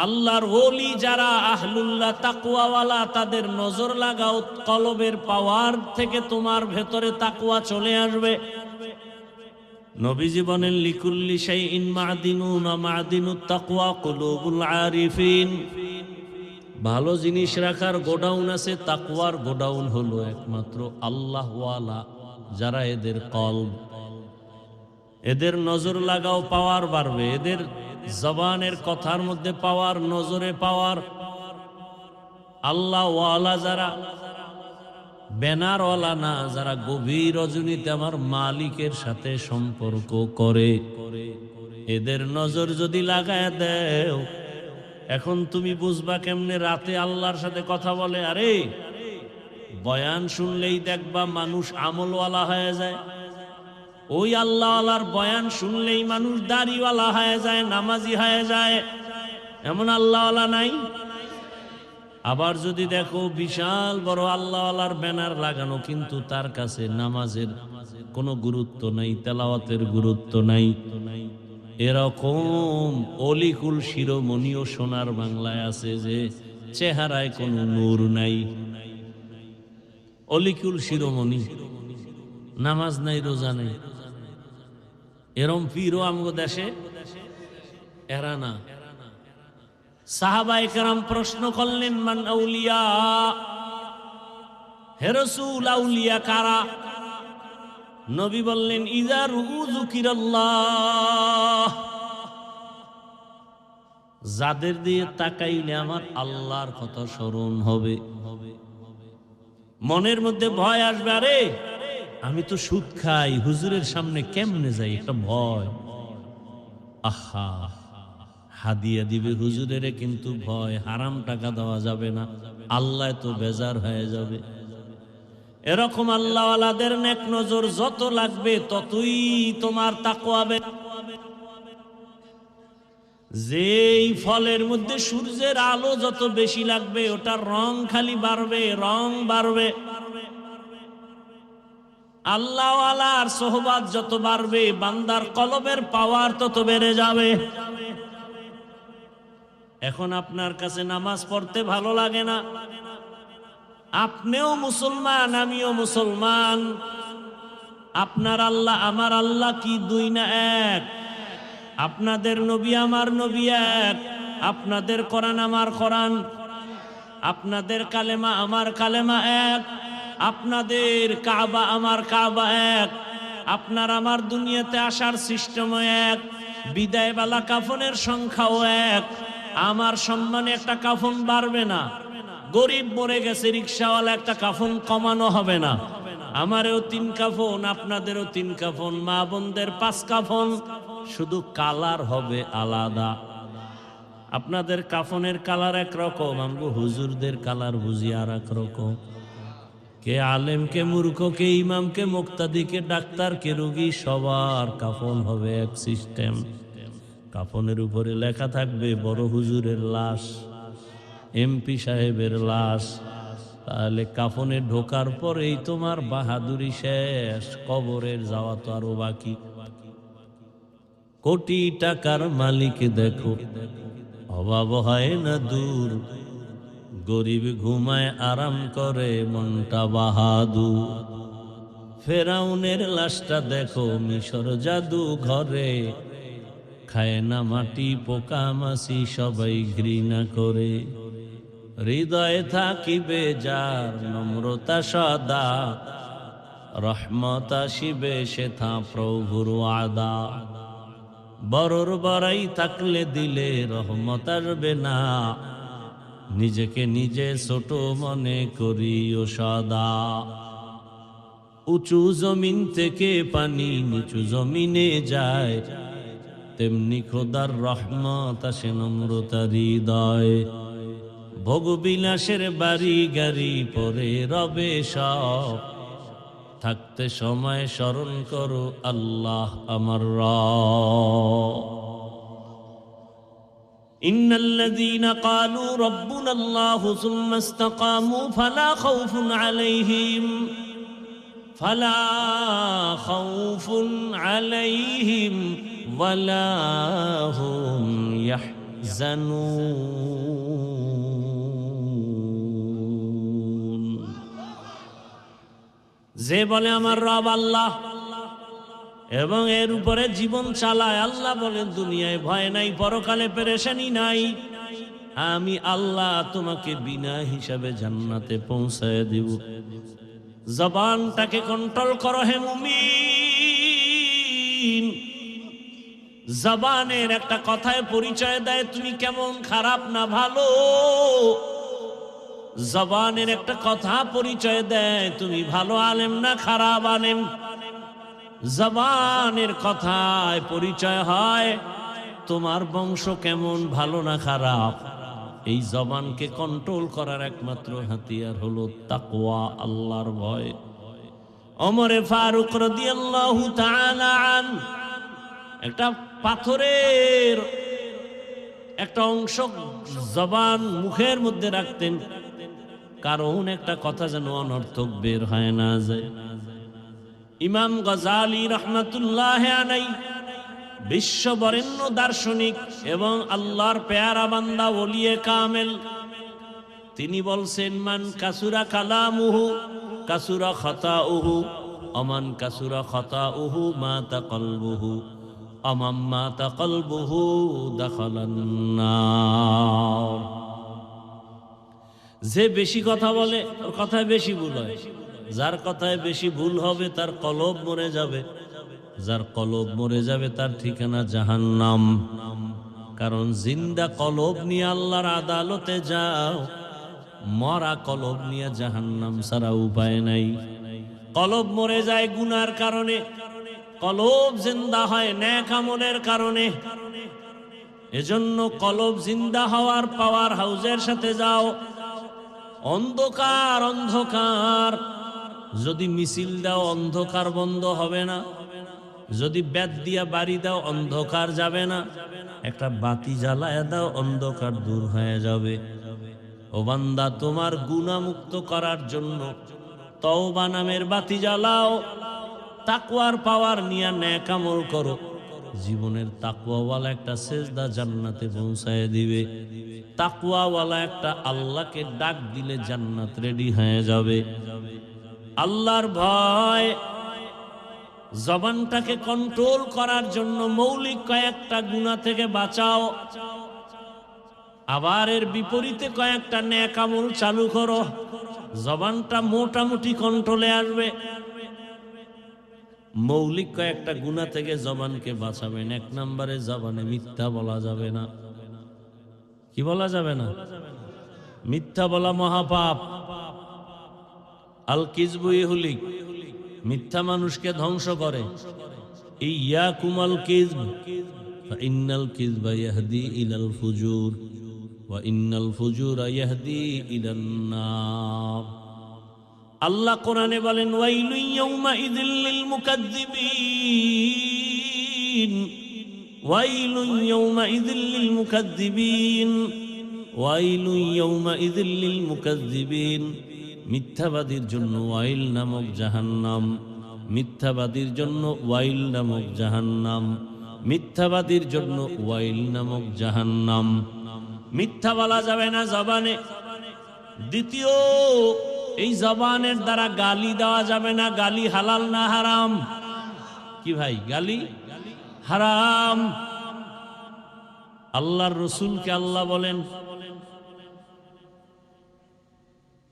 আল্লাহর ওলি যারা আহলুল্লাহ তাকওয়াওয়ালা, তাদের নজর লাগাও, কলবের পাওয়ার থেকে তোমার ভেতরে তাকওয়া চলে আসবে। নবীজি বলেন লিকুল্লি শাইইন মা'দিনুন ওয়া মা'দিনুত তাকওয়া কুলুবুল আরিফিন। ভালো জিনিস রাখার গোডাউন আছে, তাকওয়ার গোডাউন হলো একমাত্র আল্লাহওয়ালা যারা, এদের কলব, এদের নজর লাগাও, পাওয়ার বাড়বে। এদের জবানের কথার মধ্যে পাওয়ার, নজরে পাওয়ার। আল্লাহওয়ালা যারা, ব্যানারওয়ালা না, যারা গভীর রজনীতে আমার মালিকের সাথে সম্পর্ক করে, এদের নজর যদি লাগায় দেও, এখন তুমি বুঝবা কেমনে রাতে আল্লাহর সাথে কথা বলে। আরে বয়ান শুনলেই দেখবা মানুষ আমলওয়ালা হয়ে যায়। ওই আল্লাহওয়ালার বয়ান শুনলেই মানুষ দাড়িওয়ালা হয়ে যায়, নামাজি হয়ে যায়। এমন আল্লাহওয়ালা নাই? আবার যদি দেখো বিশাল বড় আল্লাহওয়ালার ব্যানার লাগানো, কিন্তু তার কাছে নামাজের কোনো গুরুত্ব নাই, তেলাওয়াতের গুরুত্ব নাই। এরকম অলিকুল শিরোমণিও সোনার বাংলায় আছে যে চেহারায় কোনো নূর নাই। অলিকুল শিরোমণি, নামাজ নাই, রোজা নাই। এরম পীরও আমগো দেশে এরা না। সাহাবায়ে কেরাম প্রশ্ন করলেন মান আউলিয়া, হে রাসূল আউলিয়া কারা? নবী বললেন ইযা রুউ যুকিরাল্লাহ, যাদের দিয়ে তাকাইলে আমার আল্লাহর কথা স্মরণ হবে। মনের মধ্যে ভয় আসবে, আরে আমি তো সুদ খাই, হুজুরের সামনে কেমনে যাই, একটা ভয়। আহা, হাদিয়া দিবে হুজুরের, কিন্তু ভয়, হারাম টাকা দেওয়া যাবে না, আল্লাহ তো বেজার হয়ে যাবে। এরকম আল্লাহওয়ালাদের নেক নজর যত লাগবে ততই তোমার তাকওয়া বেড়ে। যেই ফলের মধ্যে সূর্যের আলো যত বেশি লাগবে, ওটার রং খালি বাড়বে, রং বাড়বে। আল্লাহওয়ালার সোহবাত যত বাড়বে, বান্দার কলবের পাওয়ার তত বেড়ে যাবে। এখন আপনার কাছে নামাজ পড়তে ভালো লাগে না, আপনিও মুসলমান, আমিও মুসলমান। আপনার আল্লাহ আমার আল্লাহ কি দুই না এক? আপনাদের নবী আমার নবী এক, আপনাদের কোরআন আমার কোরআন, আপনাদের কালেমা আমার কালেমা এক, আপনাদের কাবা আমার কাবা এক, আপনার আমার দুনিয়াতে আসার সিস্টেম এক, বিদায়বেলা কাফনের সংখ্যাও এক। আমার সম্মানে একটা কাফন বাড়বে না, গরিব মরে গেছে রিকশাওয়ালা একটা কাফন কমানো হবে না। আমারও 3 কাফন, আপনাদেরও 3 কাফন, মা বোনদের 5 কাফন, শুধু কালার হবে আলাদা। আপনাদের কাফনের কালার একরকম, আমগো হুজুরদের কালার বুঝি আর এক রকম। কে আলেম, কে মূর্খ, কে ইমাম, কে মুক্তাদি, কে ডাক্তার, কে রোগী, সবার কাফন হবে এক সিস্টেম। কাফনের উপরে লেখা থাকবে বড় হুজুরের লাশ, এমপি সাহেবের লাশ। তাহলে কাফনে ঢোকার পরেই তোমার বাহাদুরি শেষ, কবরের যাওয়া তো আরো বাকি। কোটি টাকার মালিক দেখো, অভাব হয় না দূর, গরিব ঘুমায় আরাম করে মনটা বাহাদুর। ফেরাউনের লাশটা দেখো মিশর জাদু ঘরে, খায় না মাটি পোকা মাছি সবাই ঘৃণা করে। হৃদয়ে থাকিবে যার নম্রতা সদা, রহমত আসিবে সেথা প্রভুর ওয়াদা। বড়র বড়াই থাকলে দিলে রহমত আসবে না, নিজেকে নিজে ছোট মনে করিও সদা। উঁচু জমিন থেকে পানি নিচু জমিনে যায়, তেমনি খোদার রহমত আসে নম্রতা হৃদয়। ভোগবিলাসের বাড়ি গাড়ি পরে রবে সব, থাকতে সময় স্মরণ করো আল্লাহ আমার রব। ইন্নাল্লাযীনা ক্বালু রাব্বুনাল্লাহু সুম্মা ইসতাকামু ফালা খাউফুন আলাইহিম ফালা খাউফুন আলাইহিম ওয়ালা হুম ইয়াহজানুন। যে বলে আমার রব আল্লাহ এবং এর উপরে জীবন চালায়, আল্লাহ বলেন দুনিয়ায় ভয় নাই, পরকালে পেরেশানি নাই, আমি আল্লাহ তোমাকে বিনা হিসাবে জান্নাতে পৌঁছায় দিব। জবানটাকে কন্ট্রোল করো হে মুমিন। জবানের একটা কথায় পরিচয় দেয় তুমি কেমন খারাপ না ভালো। জবানের একটা কথা পরিচয় দেয় তুমি ভালো আলেম না খারাপ আলেম। জবানের কথায় পরিচয় হয় তোমার বংশ কেমন, ভালো না খারাপ। এই জবানকে কন্ট্রোল করার একমাত্র হাতিয়ার হলো তাকওয়া, আল্লাহর ভয়। ওমরে ফারুক রাদিয়াল্লাহু তাআলা আন একটা পাথরের একটা অংশ জবান মুখের মধ্যে রাখতেন, কারণ একটা কথা যেন অনর্থক বের হয় না যায়। ইমাম গজালি রহমাতুল্লাহ আলাইহি বিশ্ববরেণ্য দার্শনিক এবং আল্লাহর পেয়ারা বান্দা ওলিয়ে কামেল, তিনি বলছেন মান কাসুরা কালামুহু কাসুরা খাতাউহু আমান কাসুরা খাতাউহু মাতা কলবুহু আমাম মাতা কলবুহু দাখালান নার। যে বেশি কথা বলে ওর কথায় বেশি ভুল হয়, যার কথায় বেশি ভুল হবে তার কলব মরে যাবে, যার কলব মরে যাবে তার ঠিকানা জাহান্নাম। কারণ জিন্দা কলব নিয়ে আল্লাহর আদালতে যাও, মরা কলব নিয়ে জাহান্নাম ছাড়া উপায় নাই। কলব মরে যায় গুনার কারণে, কলব জিন্দা হয় নেক আমলের কারণে। এজন্য কলব জিন্দা হওয়ার পাওয়ার হাউজের সাথে যাও। অন্ধকার অন্ধকার যদি মিছিল দাও অন্ধকার বন্ধ হবে না, যদি বেত দিয়া বাড়ি দাও অন্ধকার যাবে না, একটা বাতি জ্বালায় দাও অন্ধকার দূর হয়ে যাবে। ও বান্দা, তোমার গুনাহমুক্ত করার জন্য তওবা নামের বাতি জ্বালাও, তাকওয়ার পাওয়ার নিয়ে নেক আমল করো। জীবনের তাকওয়াওয়ালা একটা সেজদা জান্নাতে পৌঁছায় দিবে। তাকওয়াওয়ালা একটা আল্লাহকে ডাক দিলে জান্নাত রেডি হয়ে যাবে। আল্লাহর ভয় জবানটাকে কন্ট্রোল করার জন্য মৌলিক কয়েকটা গুনাহ থেকে বাঁচাও, আবার এর বিপরীতে কয়েকটা নেক আমল চালু করো। জবানটা মোটামুটি কন্ট্রোলে আসবে। মৌলিক কয়েকটা গুনাহ থেকে জবানকে বাঁচাবেন। এক নম্বরে জবানে মিথ্যা বলা যাবে না। কি বলা যাবে না? মিথ্যা বলা মহাপাপ। আল কিযবু ইহলিক, মিথ্যা মানুষকে ধ্বংস করে। ইয়াকুমাল কিযব ফাইন্নাল কিযবা ইয়াহদি ইলাল ফুজুর ওয়া ইন্নাল ফুজুরা ইয়াহদি ইলান নার। আল্লাহ কোরআনে বলেন ওয়াইলু ইয়াউমা ইযিল লিল মুকাজ্জিবিন, ওয়াইলু ইয়াউমা ইযিল লিল মুকাজ্জিবিন, ওয়াইলু ইয়াউমা ইযিল লিল মুকাজ্জিবিন। মিথ্যাবাদীর জন্য ওয়াইল নামক জাহান্নাম, মিথ্যাবাদীর জন্য ওয়াইল নামক জাহান্নাম, মিথ্যাবাদীর জন্য ওয়াইল নামক জাহান্নাম। মিথ্যা বলা যাবে না জবানে। দ্বিতীয়, এই জবানের দ্বারা গালি দেওয়া যাবে না। গালি হালাল না হারাম? কি ভাই, গালি হারাম। আল্লাহর রসুলকে আল্লাহ বলেন,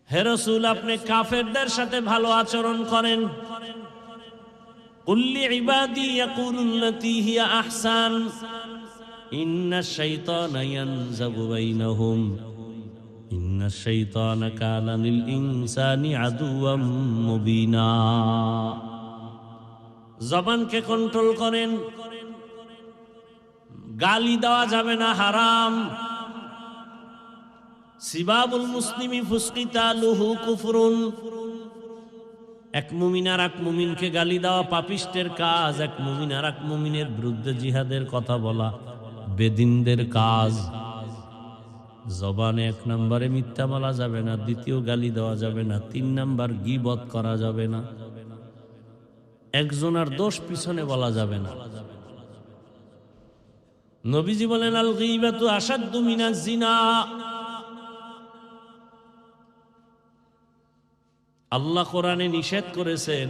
হে রাসূল, আপনি কাফেরদের সাথে ভালো আচরণ করেন। কুল্লি ইবাদি ইয়াকুলুল্লাতী হিয়া আহসান ইন্নাশ শাইতানা ইয়ানজাগু বাইনাহুম ইন্নাশ শাইতানা কানা লিল ইনসানি আদুওয়াম মুবিনা। জবানকে কন্ট্রোল করেন। গালি দেওয়া যাবে না, হারাম। সিবাবুল মুসলিমি ফুসকিতালুহু কুফরুন। এক মুমিন আর এক মুমিনকে গালি দেওয়া পাপিষ্টের কাজ। এক মুমিন আর এক মুমিনের বিরুদ্ধে জিহাদের কথা বলা বেদিনদের কাজ। জবানে এক নম্বরে মিথ্যা বলা যাবে না, দ্বিতীয় গালি দেওয়া যাবে না, তিন নাম্বার গীবত করা যাবে না। একজনের দোষ পিছনে বলা যাবে না। নবীজি বলেন আল গীবাতু আশাদ্দু মিনাজ জিনা। আল্লাহ কোরআনে নিষেধ করেছেন,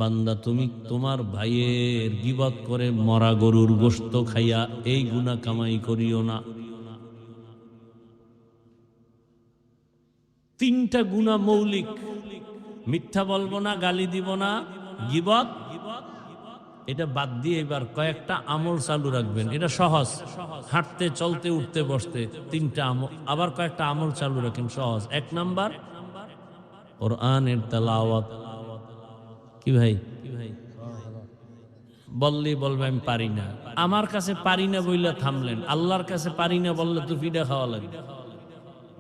বান্দা তুমি তোমার ভাইয়ের গীবত করে মরা গরুর গোশত খাইয়া এই গুনাহ কামাই করিও না। তিনটা গুনাহ মৌলিক, মিথ্যা বলবো না, গালি দিব না, গীবত, এটা বাদ দিয়ে এবার কয়েকটা আমল চালু রাখবেন। এটা সহজ, হাঁটতে চলতে উঠতে বসতে তিনটা আমল, আবার কয়েকটা আমল চালু রাখেন সহজ। এক নাম্বার কোরআনের তেলাওয়াত। কি ভাই বললেই বলবে আমি পারি না, আমার কাছে পারি না বইলা থামলেন, আল্লাহর কাছে পারি না বললে তো পিঠা খাওয়া লাগবে।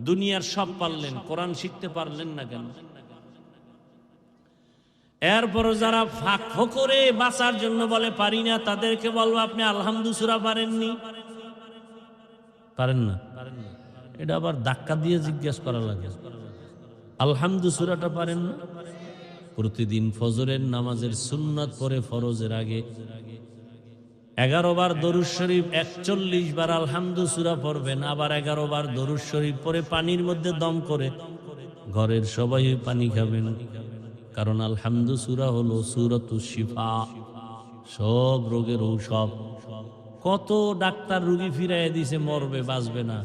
দুনিয়ার সব পারলেন, কোরআন শিখতে পারলেন না কেন? এরপরও যারা ফাঁক করে বাঁচার জন্য বলে পারি না, তাদেরকে বলবো আপনি আলহামদু সূরা পারেননি, পারেন না, এটা আবার ধাক্কা দিয়ে জিজ্ঞেস করা লাগে। আলহামদু সূরাটা পারেন না? প্রতিদিন ফজরের নামাজের সুন্নাত পরে ফরজের আগে 11 বার দরুদ শরীফ, 41 বার আলহামদু সূরা পড়বেন। আবার 11 বার দরুদ শরীফ পরে পানির মধ্যে দম করে ঘরের সবাই পানি খাবেন। কারণ আলহামদু সূরা হলো সূরাতুশ শিফা, সব রোগের ঔষধ। কত ডাক্তার রোগী ফিরাইয়া দিছে, মরবে বাঁচবে না,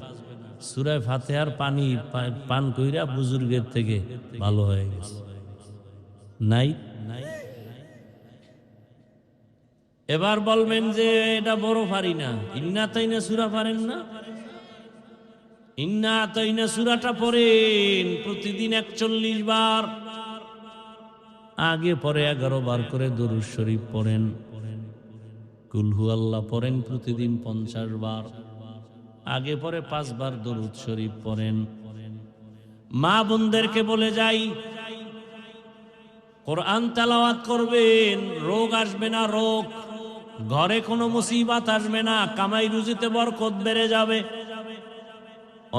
সূরা ফাতিহার পানি পান কইরা বুজুর্গের থেকে ভালো হয়ে গেছে। নাই? এবার বলবেন যে এটা বড় পারি না, ইন্না তাইনা সূরা পারেন না? ইন্না তাইনা সূরাটা পড়েন প্রতিদিন 41 বার, আগে পরে 11 বার করে দরুদ শরীফ পড়েন। কুল হুয়াল্লাহ পড়েন প্রতিদিন 50 বার, আগে পরে 5 বার দরুদ শরীফ পড়েন। মা বোনদেরকে বলে যাই, কোরআন তেলাওয়াত করবেন, রোগ আসবে না, রোগ ঘরে কোনো মুসিবত আসবে না, কামাই রুজিতে বরকত বেড়ে যাবে।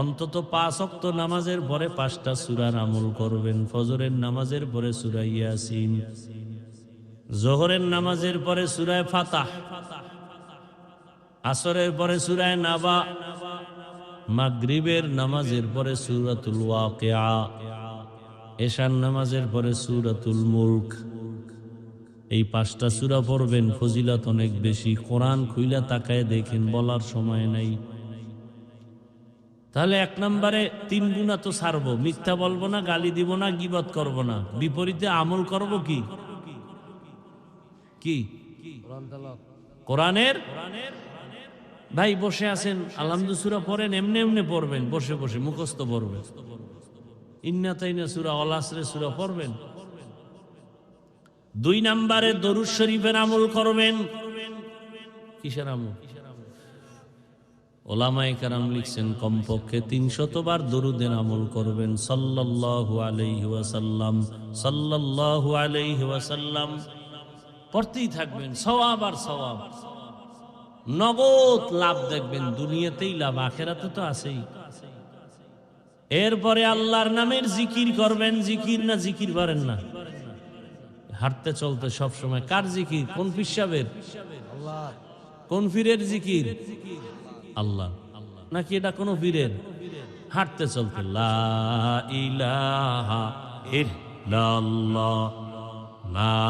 অন্তত 5 ওয়াক্ত নামাজের পরে 5টা সূরার আমল করবেন। ফজরের নামাজের পরে সূরা ইয়াসিন, যোহরের নামাজের পরে সূরা ফাতাহ, আসরের পরে সূরা নাবা, মাগরিবের নামাজের পরে সূরাতুল ওয়াকিয়া, এশার নামাজের পরে সূরাতুল মুলক। এই 5টা সূরা পড়বেন, ফজিলত অনেক বেশি। কোরআন খুইলা তাকায় দেখেন, বলার সময় নাই। তাহলে 1 নম্বরে 3 গুনাহ তো ছাড়বো, মিথ্যা বলবো না, গালি দিব না, গীবত করব না। বিপরীতে আমল করব কি? কি? কোরআনের। ভাই বসে আছেন, আলহামদু সূরা পড়েন, এমনি এমনি পড়বেন, বসে বসে মুখস্থ পড়বেন। ইন্না তাইনা সূরা, আল আসরে সূরা পড়বেন। 2 নম্বরে দরুদ শরীফের আমল করবেন। কিসের আমল? ওলামায়ে কেরাম লিখছেন কমপক্ষে 300 বার দরুদের আমল করবেন। সাল্লাল্লাহু আলাইহি ওয়াসাল্লাম, সাল্লাল্লাহু আলাইহি ওয়াসাল্লাম পড়তেই থাকবেন। সওয়াব আর সওয়াব, নগদ লাভ দেখবেন, দুনিয়াতেই লাভ, আখিরাতে তো আছেই। এরপরে আল্লাহর নামের জিকির করবেন। জিকির না জিকির পারেন না? হাঁটতে চলতে সব সময় কার জিকির? কোন পীর সাহেবের? আল্লাহ। কোন পীরের জিকির? আল্লাহ। নাকি এটা কোন পীরের? হাঁটতে চলতে লা ইলাহা ইল্লাল্লাহ, লা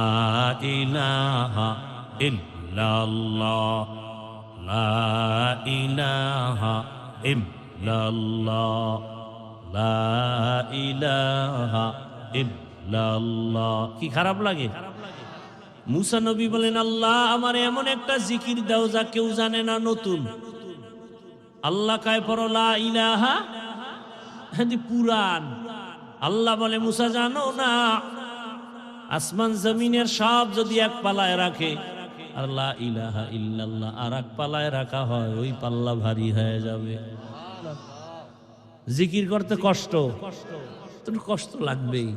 ইলাহা ইল্লাল্লাহ, লা ইলাহা ইল্লাল্লাহ, লা ইলাহা ইল্লাল্লাহ। কি খারাপ লাগে? মুসা নবী বলেন, আল্লাহ আমার এমন একটা জিকির দাও যা কেউ জানে না, নতুন। আল্লাহ কায় পড়ো লা ইলাহা, পুরান। আল্লাহ বলে, মুসা জানো না, আসমান জমিনের সব যদি এক পালায় রাখে আর লা ইলাহা ইল্লাল্লাহ আর এক পালায় রাখা হয়, ওই পাল্লা ভারী হয়ে যাবে। জিকির করতে কষ্ট, তোর কষ্ট লাগবেই।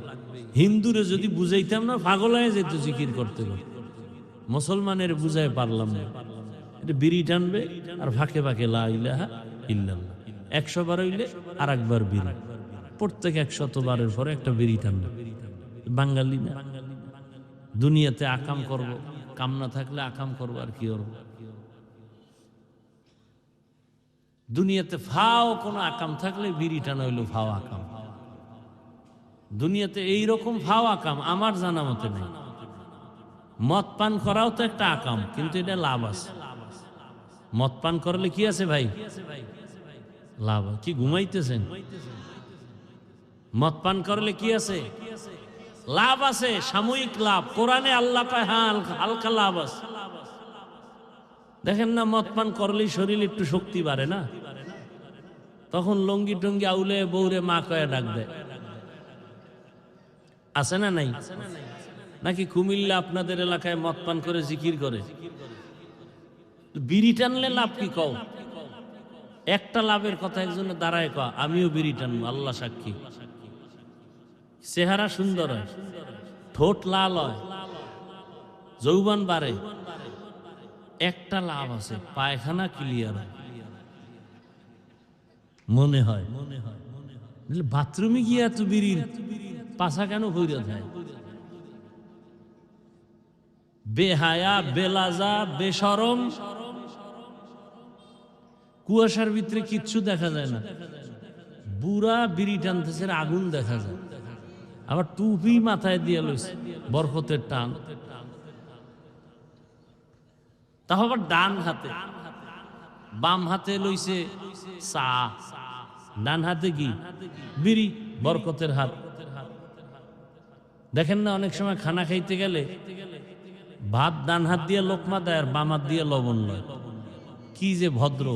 হিন্দুরে যদি বুঝাইতাম না, পাগল হয়ে যেত জিকির করতে। মুসলমানের বুঝাই পারলাম না। এটা বিড়ি টানবে আর ফাঁকে ফাঁকে লা ইলাহা ইল্লাল্লাহ 100 বার হইলে আর একবার বিড়ি, প্রত্যেক 100 বারের পরে একটা বিড়ি টানবে। বাঙালি না, দুনিয়াতে আকাম করব, কাম না থাকলে আকাম করব, আর কি করব? দুনিয়াতে ফাও কোনো আকাম থাকলে বিড়ি টানা হইল ফাও আকাম। দুনিয়াতে এইরকম ফাও আকাম আমার জানা মতে নেই। মদ পান করাও তো একটা আকাম, কিন্তু এটা লাভ আছে। মদ পান করলে কি আছে ভাই? লাভ। কি ঘুমাইতেছেন? মদ পান করলে কি আছে? লাভ আছে, সাময়িক লাভ। কোরআনে আল্লাহ কয় হ্যাঁ হালকা লাভ আছে। দেখেন না, মদ পান করলেই শরীর একটু শক্তি বাড়ে না? তখন লঙ্গি টঙ্গি আউলে বউরে মা কয়ে ডাক দেয়, আছে না নাই? নাকি কুমিল্লা আপনাদের এলাকায় মদ পান করে জিকির করে? বিড়ি টানলে লাভ কি কও? একটা লাভের কথা একজনে দাঁড়ায় কয়, আমিও বিড়ি টানবো, আল্লাহ সাক্ষী। চেহারা সুন্দর হয়, ঠোঁট লাল হয়, যৌবন বাড়ে। একটা লাভ আছে, পায়খানা ক্লিয়ার হয় মনে হয়। বাথরুমে গিয়া তো বিড়ির পাশা কেন ভৈরত হয়? বেহায়া, বেলাজা, বেশরম, কুয়াশার ভিতরে কিচ্ছু দেখা যায় না। বুড়া বিড়ি টানতেছে, আগুন দেখা যায়। আবার টুপি মাথায় দিয়ে লইছে, বরকতের টান। তাও আবার ডান হাতে, বাম হাতে লইছে চা, ডান হাতে কি? বিড়ি, বরকতের হাত। দেখেন না, অনেক সময় খানা খাইতে গেলে ভাত ডান হাত দিয়ে লোকমা দেয় আর বাম হাত দিয়ে লবণ লয়। কি যে ভদ্র!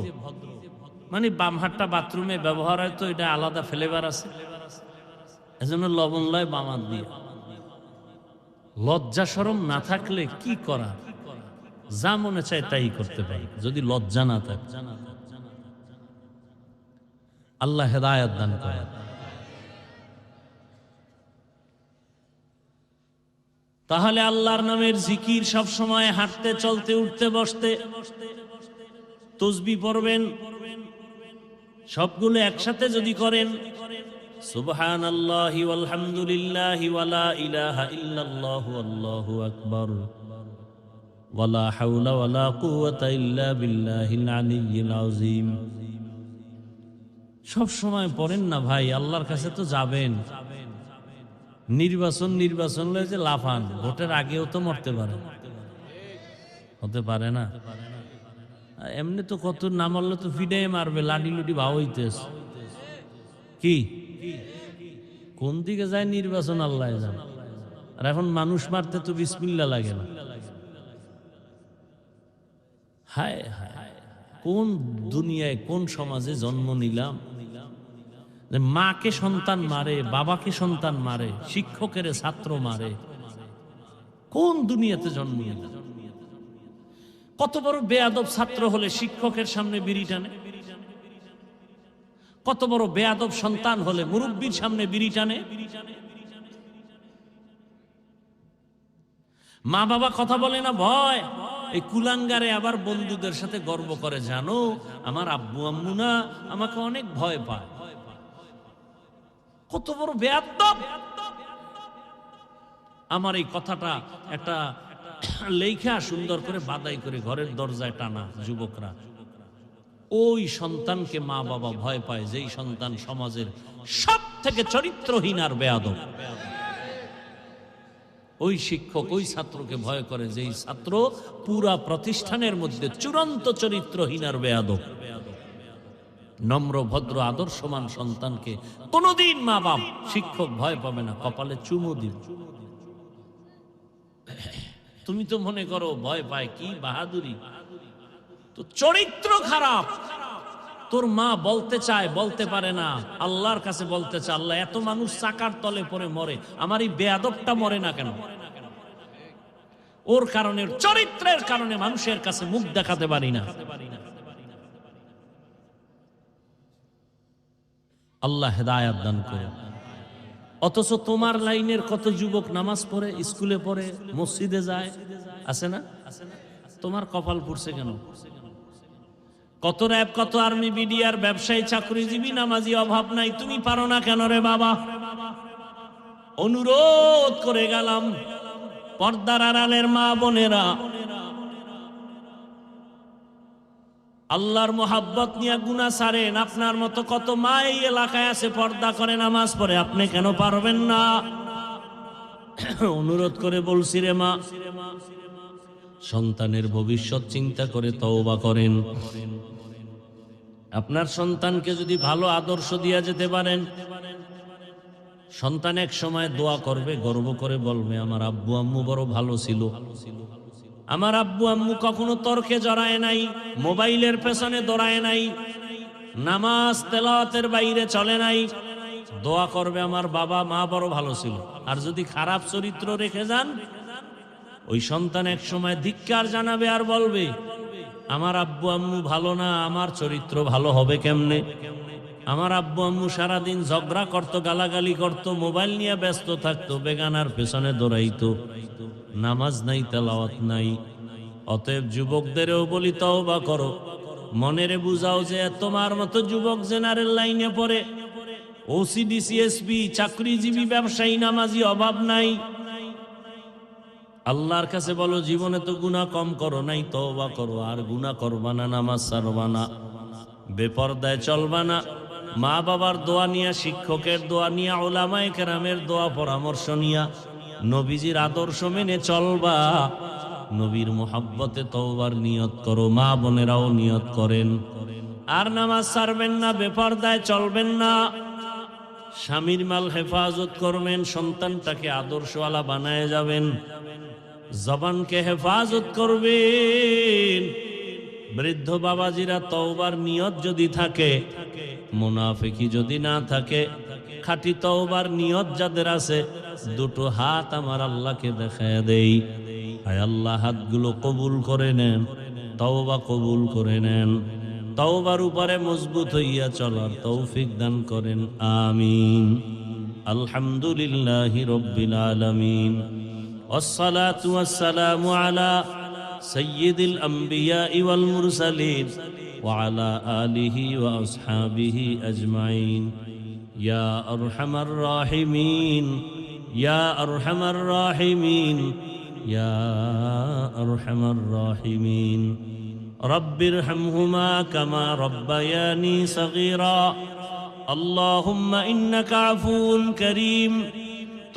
মানে বাম হাতটা বাথরুমে ব্যবহার হয় তো, এটা আলাদা ফ্লেভার আছে, এজন্য লবণ লয় বাম হাত দিয়ে। লজ্জা শরম না থাকলে কি করা? যা মনে চায় তাই করতে পারি যদি লজ্জা না থাকে। আল্লাহ হেদায়েত দান করেন। তাহলে আল্লাহর নামের জিকির সব সময় হাঁটতে চলতে উঠতে বসতে, তাসবিহ পড়বেন, সবগুলো একসাথে যদি করেন, সুবহানাল্লাহি ওয়াল হামদুলিল্লাহি ওয়ালা ইলাহা ইল্লাল্লাহু আল্লাহু আকবার ওয়ালা হাওলা ওয়ালা কুওয়াতা ইল্লা বিল্লাহিল আলিয়্যিল আযীম। সব সময় পড়েন না ভাই, আল্লাহর কাছে তো যাবেন। নির্বাচন লয়ে যে লাফান, ভোটের আগেও তো মরতে পারে, হতে পারে না? এমনি তো কত না মারলে তো ফিডাই মারবে, লাডি লুডি ভাও হইতেছে। কি কোন দিকে যায় নির্বাচন আল্লাহ জানে। আর এখন মানুষ মারতে তো বিসমিল্লাহ লাগে না। হায় হায়, কোন দুনিয়ায় কোন সমাজে জন্ম নিলাম? মাকে সন্তান মারে, বাবাকে সন্তান মারে, শিক্ষকের ছাত্র মারে। কোন দুনিয়াতে জন্ম নিলাম? কত বড় বেয়াদব ছাত্র হলে শিক্ষকের সামনে বিড়ি টানে, কত বড় বেয়াদব সন্তান হলে মুরব্বির সামনে বিড়ি টানে। মা বাবা কথা বলে না ভয়, এই কুলাঙ্গারে আবার বন্ধুদের সাথে গর্ব করে, জানো আমার আব্বু আম্মু না আমাকে অনেক ভয় পায়। কত বড় বেয়াদব! আমার এই কথাটা একটা লেখা সুন্দর করে বাদাই করে ঘরের দরজায় টানা যুবকরা। ওই সন্তানকে মা বাবা ভয় পায় যেই সন্তান সমাজের সব থেকে চরিত্রহীন আর বেয়াদব। ওই শিক্ষক ওই ছাত্রকে ভয় করে যেই ছাত্র পুরা প্রতিষ্ঠানের মধ্যে চূড়ান্ত চরিত্রহীন আর বেয়াদব। নম্র ভদ্র আদর্শমান সন্তানকে কোনদিন মা বাপ শিক্ষক ভয় পাবে না, কপালে চুমু দিবে। তুমি তো মনে করো ভয় পায়, কি বাহাদুরি! তো চরিত্র খারাপ। তোর মা বলতে চায় বলতে পারে না, আল্লাহর কাছে বলতে চায়, আল্লাহ এত মানুষ চাকার তলে পড়ে মরে, আমার এই বেয়াদবটা মরে না কেন? ওর কারণে, চরিত্রের কারণে মানুষের কাছে মুখ দেখাতে পারি না। আল্লাহ হেদায়েত দান করে। অথচ তোমার লাইনের কত যুবক নামাজ পড়ে, স্কুলে পড়ে, মসজিদে যায়, আছে না? তোমার কপাল পুড়ছে কেন? কত র্যাব, কত আর্মি, বিডিআর, ব্যবসায়ী, চাকরিজীবী, নামাজি অভাব নাই, তুমি পারো না কেন রে বাবা? অনুরোধ করে গেলাম, পর্দার আড়ালের মা বোনেরা, আল্লাহর মোহাব্বত নিয়ে গুনাহ ছাড়েন। আপনার মতো কত মা এই এলাকায় আছে, পর্দা করে নামাজ পড়ে, আপনি কেন পারবেন না? অনুরোধ করে বলছি রে মা, সন্তানের ভবিষ্যৎ চিন্তা করে তওবা করেন। আপনার সন্তানকে যদি ভালো আদর্শ দিয়া যেতে পারেন, সন্তান এক সময় দোয়া করবে, গর্ব করে বলবে আমার আব্বু আম্মু বড় ভালো ছিল, আমার আব্বু আম্মু কখনো তর্কে জড়ায় নাই, মোবাইলের পেছনে দৌড়ায় নাই, নামাজ তেলাওয়াতের বাইরে চলে নাই। দোয়া করবে আমার বাবা মা বড় ভালো ছিল। আর যদি খারাপ চরিত্র রেখে যান, ওই সন্তান এক সময় ধিক্কার জানাবে আর বলবে আমার আব্বু আম্মু ভালো না, আমার চরিত্র ভালো হবে কেমনে? আমার আব্বু আম্মু সারাদিন ঝগড়া করতো, গালাগালি করতো, মোবাইল নিয়ে ব্যস্ত থাকতো, বেগানার পেছনে দৌড়াইতো, নামাজ নাই, তেলাওয়াত নাই। অতএব যুবকদেরও বলি তওবা করো, মনেরে বুঝাও যে তোমার মতো যুবক জেনারেল লাইনে পড়ে, ওসিডি সিএসপি চাকরিজীবী ব্যবসায়ী নামাজি অভাব নাই। আল্লাহর কাছে বলো জীবনে তো গুনাহ কম করো নাই, তওবা করো, আর গুনাহ করবা না, নামাজ ছাড়বা না, বেপরদায় চলবা না, মা বাবার দোয়া নিয়া, শিক্ষকের দোয়া নিয়া, উলামায়ে কেরামের দোয়া পরামর্শ নিয়া নবীজির আদর্শ মেনে চলবা। নবীর মুহাব্বতে তওবার নিয়ত করো, মা বোনেরাও নিয়ত করেন। আর নামাজ ছাড়বেন না, বেপরদায় চলবেন না, স্বামীর মাল হেফাজত করবেন, সন্তানটাকে আদর্শওয়ালা বানায় যাবেন, জবানকে হেফাজত করবেন। বৃদ্ধ বাবাজিরা তওবার নিয়ত যদি থাকে, মুনাফিকি যদি না থাকে, খাঁটি তওবার নিয়ত যাদের আছে, দুটো হাত আমার আল্লাহকে দেখায় দেই, আয় আল্লাহ হাতগুলো কবুল করে নেন, তওবা কবুল করে নেন, তওবার উপরে মজবুত হইয়া চলার তৌফিক দান করেন, আমিন। আলহামদুলিল্লাহি রাব্বিল আলামিন, والصلاة والسلام على سيد الأنبياء والمرسلين وعلى آله وأصحابه أجمعين. يا أرحم الراحمين، يا أرحم الراحمين، يا أرحم الراحمين. رب ارحمهما كما ربياني صغيرا. اللهم إنك عفو كريم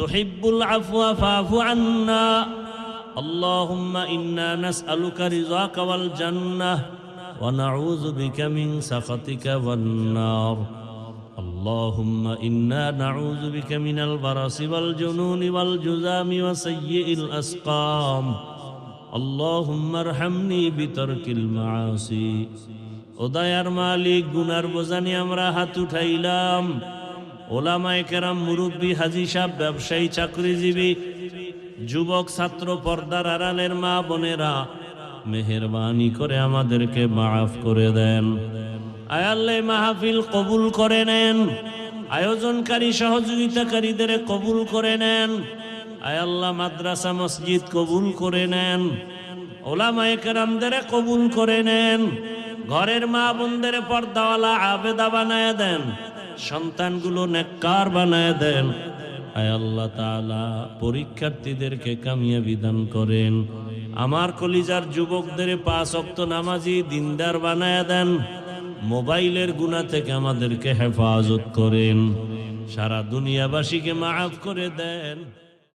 تحب العفو فاعف عنا. اللهم إنا نسألك رضاك والجنة ونعوذ بك من سخطك والنار. اللهم إنا نعوذ بك من البرص والجنون والجذام وسيء الأسقام. اللهم ارحمني بترك المعاصي. উদয়ার মালিক, গুনার বোঝানি আমরা হাত উঠাইলাম। ওলামায়ে কেরাম, মুরব্বী, হাজী সাহেব, ব্যবসায়ী, চাকরিজীবী, যুবক, ছাত্র, পর্দার আড়ালের মা বোনেরা, মেহেরবানি করে আমাদেরকে মাফ করে দেন। আয় আল্লাহ মাহফিল কবুল করে নেন, আয়োজনকারী সহযোগিতাকারীদের কবুল করে নেন। আয় আল্লাহ মাদ্রাসা মসজিদ কবুল করে নেন, ওলামায়ে কেরামদের কবুল করে নেন, ঘরের মা বোনদের পর্দাওয়ালা আবেদা বানায় দেন, সন্তানগুলো নেককার বানায় দেন। আয় আল্লাহ তাআলা পরীক্ষার্থীদেরকে কামিয়াবি দান করেন। আমার কলিজার যুবকদের 5 ওয়াক্ত নামাজি দিনদার বানায় দেন। মোবাইলের গুনাহ থেকে আমাদেরকে হেফাজত করেন। সারা দুনিয়াবাসীকে মাফ করে দেন।